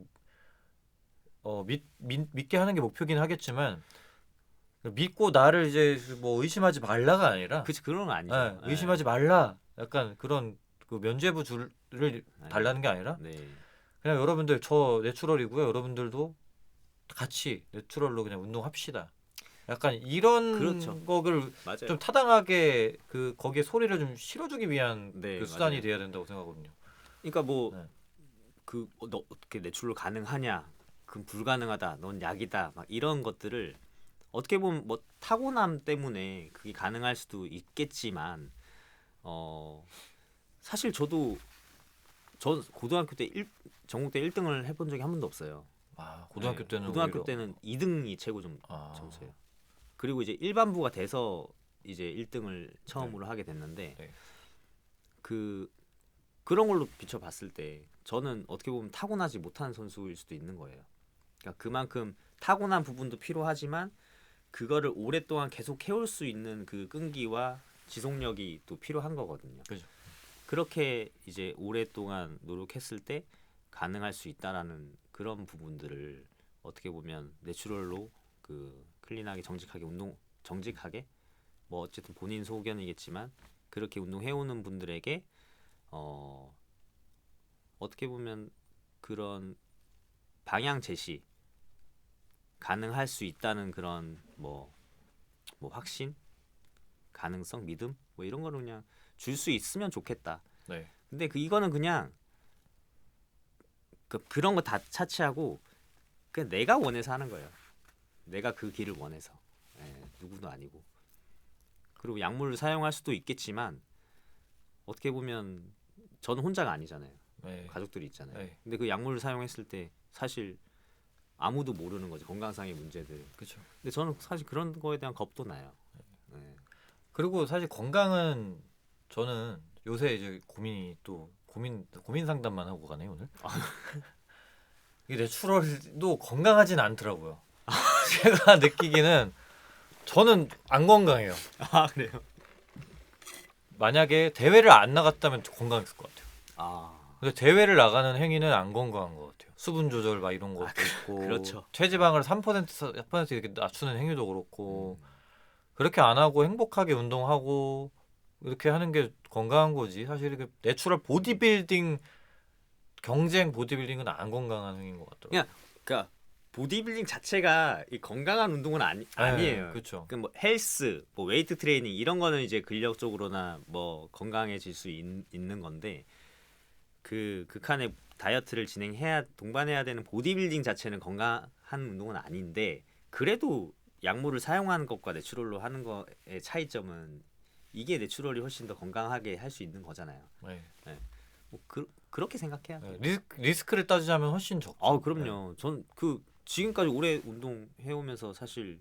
믿게 하는 게 목표긴 하겠지만 믿고 나를 이제 뭐 의심하지 말라가 아니라 그치 그런 건 아니죠. 네, 의심하지 말라 약간 그런 그 면죄부 줄을 달라는 게 아니라 네. 그냥 여러분들 저 내추럴이고요. 여러분들도 같이 내추럴로 그냥 운동합시다. 약간 이런 그렇죠. 거를 맞아요. 좀 타당하게 그 거기에 소리를 좀 실어주기 위한 네, 그 수단이 맞아요. 돼야 된다고 생각하거든요. 그러니까 뭐 네. 그 너 어떻게 내추럴 가능하냐? 그럼 불가능하다. 넌 약이다. 막 이런 것들을 어떻게 보면 뭐 타고남 때문에 그게 가능할 수도 있겠지만 사실 저도 저 고등학교 때 전국대 1등을 해본 적이 한 번도 없어요. 아, 고등학교 때는 고등학교 오히려 때는 2등이 최고 점수예요. 그리고 이제 일반부가 돼서 이제 1등을 처음으로 하게 됐는데 네. 그런 걸로 비춰봤을 때 저는 어떻게 보면 타고나지 못한 선수일 수도 있는 거예요. 그러니까 그만큼 타고난 부분도 필요하지만 그거를 오랫동안 계속 해올 수 있는 그 끈기와 지속력이 또 필요한 거거든요. 그죠. 그렇게 이제 오랫동안 노력했을 때 가능할 수 있다라는 그런 부분들을 어떻게 보면 내추럴로 그 클린하게 정직하게 뭐 어쨌든 본인 소견이겠지만 그렇게 운동해오는 분들에게 어떻게 보면 그런 방향 제시 가능할 수 있다는 그런 뭐 확신, 가능성, 믿음 뭐 이런 거를 그냥 줄 수 있으면 좋겠다. 네. 근데 이거는 그냥 그런 거 다 차치하고 그냥 내가 원해서 하는 거예요. 내가 그 길을 원해서. 누구도 아니고. 그리고 약물을 사용할 수도 있겠지만 어떻게 보면 저는 혼자가 아니잖아요. 네. 가족들이 있잖아요. 네. 근데 그 약물을 사용했을 때 사실 아무도 모르는 거지 건강상의 문제들. 그렇죠. 근데 저는 사실 그런 거에 대한 겁도 나요. 네. 그리고 사실 건강은 저는 요새 이제 고민이 또 고민 상담만 하고 가네 오늘. 이게 내추럴도 건강하진 않더라고요. 제가 느끼기는 저는 안 건강해요. 아 그래요? 만약에 대회를 안 나갔다면 건강했을 것 같아요. 아 근데 대회를 나가는 행위는 안 건강한 것 같아요. 수분 조절 막 이런 것도 있고, 그렇죠. 체지방을 3% 이렇게 낮추는 행위도 그렇고, 그렇게 안 하고 행복하게 운동하고 이렇게 하는 게 건강한 거지. 사실 이게 내추럴 보디빌딩 경쟁 보디빌딩은 안 건강한 행위인 것 같더라고요. 그러니까 보디빌딩 자체가 이 건강한 운동은 아니에요. 그렇죠. 그 뭐 헬스, 뭐 웨이트 트레이닝 이런 거는 이제 근력적으로나 뭐 건강해질 수 있는 건데 그 극한의 다이어트를 동반해야 되는 보디빌딩 자체는 건강한 운동은 아닌데 그래도 약물을 사용하는 것과 내추럴로 하는 거의 차이점은 이게 내추럴이 훨씬 더 건강하게 할 수 있는 거잖아요. 네. 뭐 그렇게 생각해야 돼요. 리스크를 따지자면 훨씬 적죠. 아 그럼요. 전 지금까지 오래 운동 해오면서 사실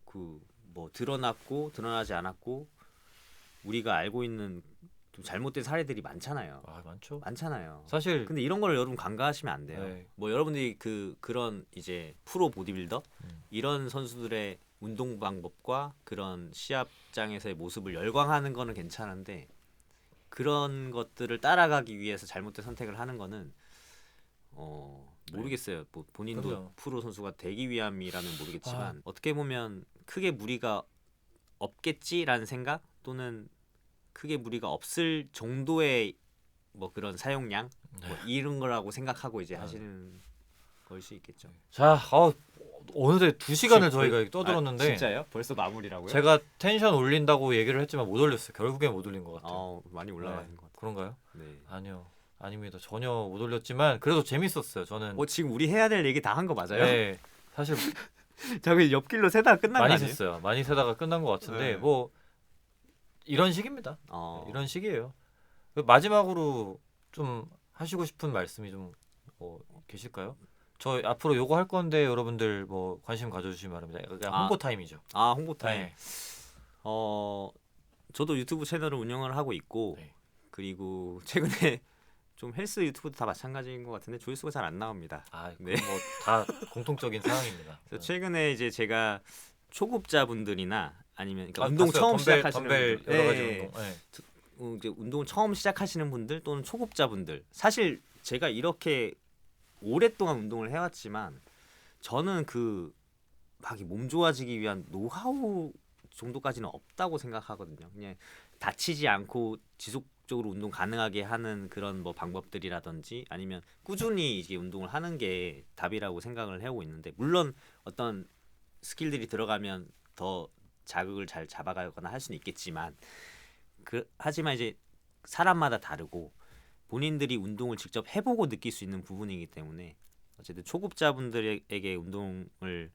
그 뭐 드러났고 드러나지 않았고 우리가 알고 있는 좀 잘못된 사례들이 많잖아요. 아 많죠. 많잖아요. 사실 근데 이런 걸 여러분 간과하시면 안 돼요. 네. 뭐 여러분들이 그런 이제 프로 보디빌더 음. 이런 선수들의 운동 방법과 그런 시합장에서의 모습을 열광하는 거는 괜찮은데 그런 것들을 따라가기 위해서 잘못된 선택을 하는 거는 모르겠어요. 뭐 본인도 그럼요. 프로 선수가 되기 위함이라면 모르겠지만 어떻게 보면 크게 무리가 없겠지라는 생각 또는 크게 무리가 없을 정도의 뭐 그런 사용량 뭐 이런 거라고 생각하고 이제 하시는 걸 수 있겠죠. 자, 오늘의 2시간을 저희가 떠들었는데 진짜요? 벌써 마무리라고요? 제가 텐션 올린다고 얘기를 했지만 못 올렸어요. 결국엔 못 올린 것 같아요. 많이 올라가는 것 같아요. 그런가요? 네. 아니요. 아닙니다. 전혀 못 올렸지만 그래도 재밌었어요. 저는 지금 우리 해야 될 얘기 다 한 거 맞아요? 네, 사실 저기 옆길로 새다가 끝난 거 많이 아니에요? 샜어요. 많이 세다가 끝난 것 같은데 네. 뭐 이런 식입니다. 이런 식이에요. 마지막으로 좀 하시고 싶은 말씀이 좀 계실까요? 저 앞으로 요거 할 건데 여러분들 뭐 관심 가져주시기 바랍니다. 그냥 홍보 타임이죠. 홍보 타임. 네. 저도 유튜브 채널을 운영을 하고 있고 네. 그리고 최근에 좀 헬스 유튜브도 다 마찬가지인 것 같은데 조회수가 잘 안 나옵니다. 네. 뭐다 공통적인 상황입니다. 그래서 최근에 이제 제가 초급자분들이나 아니면 그러니까 운동 봤어요. 처음 덤벨, 시작하시는 덤벨 분들, 여러 가지 운동. 네. 이제 운동을 처음 시작하시는 분들 또는 초급자분들 사실 제가 이렇게 오랫동안 운동을 해왔지만 저는 막 몸 좋아지기 위한 노하우 정도까지는 없다고 생각하거든요. 그냥 다치지 않고 지속적으로 운동 가능하게 하는 그런 뭐 방법들이라든지 아니면 꾸준히 이제 운동을 하는 게 답이라고 생각을 해오고 있는데 물론 어떤 스킬들이 들어가면 더 자극을 잘 잡아가거나 할 수는 있겠지만 하지만 이제 사람마다 다르고 본인들이 운동을 직접 해보고 느낄 수 있는 부분이기 때문에 어쨌든 초급자분들에게 운동을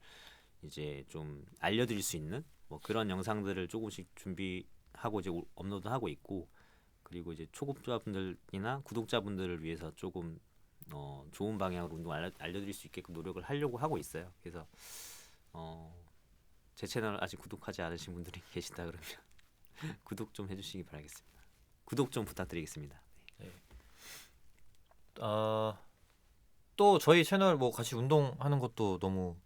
이제 좀 알려드릴 수 있는 뭐 그런 영상들을 조금씩 준비하고 이제 업로드하고 있고 그리고 이제 초급자분들이나 구독자분들을 위해서 조금 좋은 방향으로 운동 알려드릴 수 있게끔 노력을 하려고 하고 있어요. 그래서 제 채널 아직 구독하지 않으신 분들이 계시다 그러면 구독 좀 해주시기 바라겠습니다. 구독 좀 부탁드리겠습니다. 또 저희 채널 뭐 같이 운동하는 것도 너무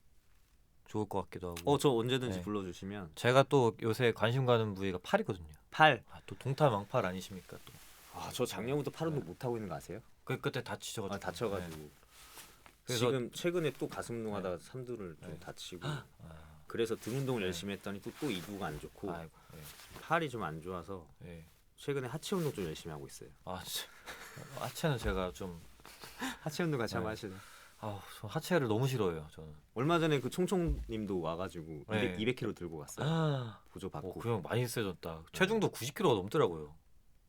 좋을 것 같기도 하고. 저 언제든지 네. 불러주시면. 제가 또 요새 관심 가는 부위가 팔이거든요. 팔. 또 동타망팔 아니십니까 또. 저 작년부터 팔 운동 못 하고 있는 거 아세요? 그때 다치셔가지고. 다쳐가지고. 네. 그래서 지금 최근에 또 가슴 운동하다가 삼두를 좀 다치고. 그래서 등 운동을 열심히 했더니 또 이두가 안 좋고. 아이고, 팔이 좀 안 좋아서. 최근에 하체 운동 좀 열심히 하고 있어요. 하체는 제가 좀 하체 운동 같이 한번 하시죠. 저 하체를 너무 싫어해요. 저는. 얼마 전에 그 총총님도 와가지고 200kg 들고 갔어요. 보조 받고. 그냥 많이 세졌다. 체중도 90kg가 넘더라고요.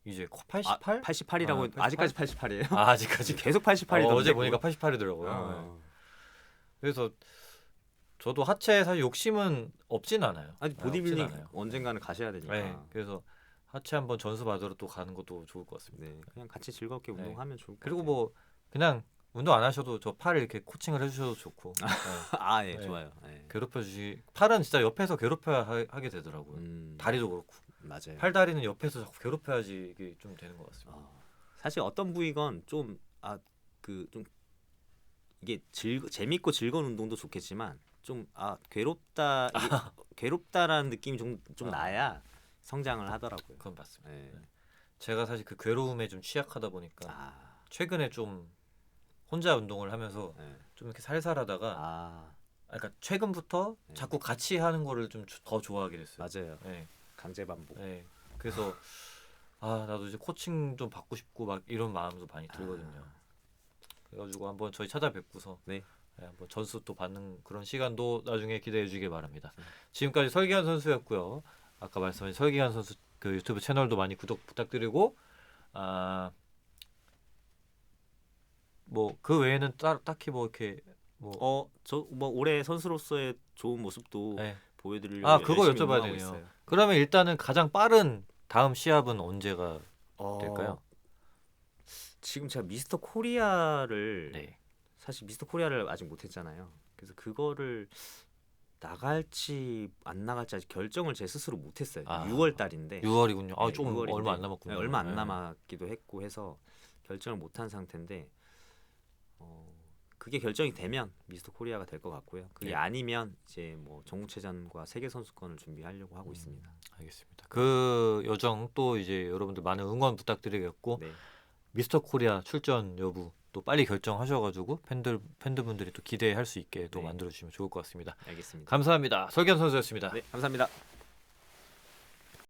이제 88? 88이라고 88? 아직까지 88이에요? 아직까지 계속 88이던데. 어제 보니까 88이더라고요. 그래서 저도 하체 사실 욕심은 없진 않아요. 아니 보디빌딩 언젠가는 가셔야 되니까. 그래서 하체 한번 전수 받으러 또 가는 것도 좋을 것 같습니다. 네, 그냥 같이 즐겁게 운동하면 좋을 것 그리고 같아요. 뭐 그냥 운동 안 하셔도 저 팔을 이렇게 코칭을 해주셔도 좋고. 좋아요. 괴롭혀 주시. 팔은 진짜 옆에서 괴롭혀야 하게 되더라고요. 다리도 그렇고. 맞아요. 팔다리는 옆에서 자꾸 괴롭혀야지 이게 좀 되는 것 같습니다. 사실 어떤 부위건 좀 좀 이게 재밌고 즐거운 운동도 좋겠지만 좀 괴롭다 이게 괴롭다라는 느낌이 좀 나야 성장을 하더라고요. 그건 맞습니다. 네. 제가 사실 그 괴로움에 좀 취약하다 보니까 아, 최근에 좀 혼자 운동을 하면서 네. 좀 이렇게 살살하다가 아, 그러니까 최근부터 네. 자꾸 같이 하는 거를 좀 더 좋아하게 됐어요. 맞아요. 네. 강제 반복. 네. 그래서 나도 이제 코칭 좀 받고 싶고 막 이런 마음도 많이 들거든요. 그래가지고 한번 저희 찾아뵙고서 네. 한번 전수 또 받는 그런 시간도 나중에 기대해 주길 바랍니다. 지금까지 설기현 선수였고요. 아까 말씀하신 설기현 선수 그 유튜브 채널도 많이 구독 부탁드리고 뭐 그 외에는 딱히 뭐 이렇게 뭐 저 뭐 올해 선수로서의 좋은 모습도 네. 보여드리려고 그거 열심히 여쭤봐야 운동하고 되네요. 있어요. 그러면 일단은 가장 빠른 다음 시합은 언제가 될까요? 지금 제가 미스터 코리아를 네. 사실 미스터 코리아를 아직 못했잖아요. 그래서 그거를 나갈지 안 나갈지 아직 결정을 제 스스로 못했어요. 6월 달인데 6월이군요. 네, 좀 6월인데 얼마 안 남았군요. 네, 얼마 안 네. 남았기도 했고 해서 결정을 못한 상태인데 그게 결정이 되면 미스터 코리아가 될 것 같고요. 그게 네. 아니면 이제 뭐 전국체전과 세계 선수권을 준비하려고 하고 있습니다. 알겠습니다. 그 여정 또 이제 여러분들 많은 응원 부탁드리겠고 네, 미스터 코리아 출전 여부 또 빨리 결정하셔가지고 팬들분들이 또 기대할 수 있게 또 네. 만들어주시면 좋을 것 같습니다. 알겠습니다. 감사합니다. 설기현 선수였습니다. 네, 감사합니다.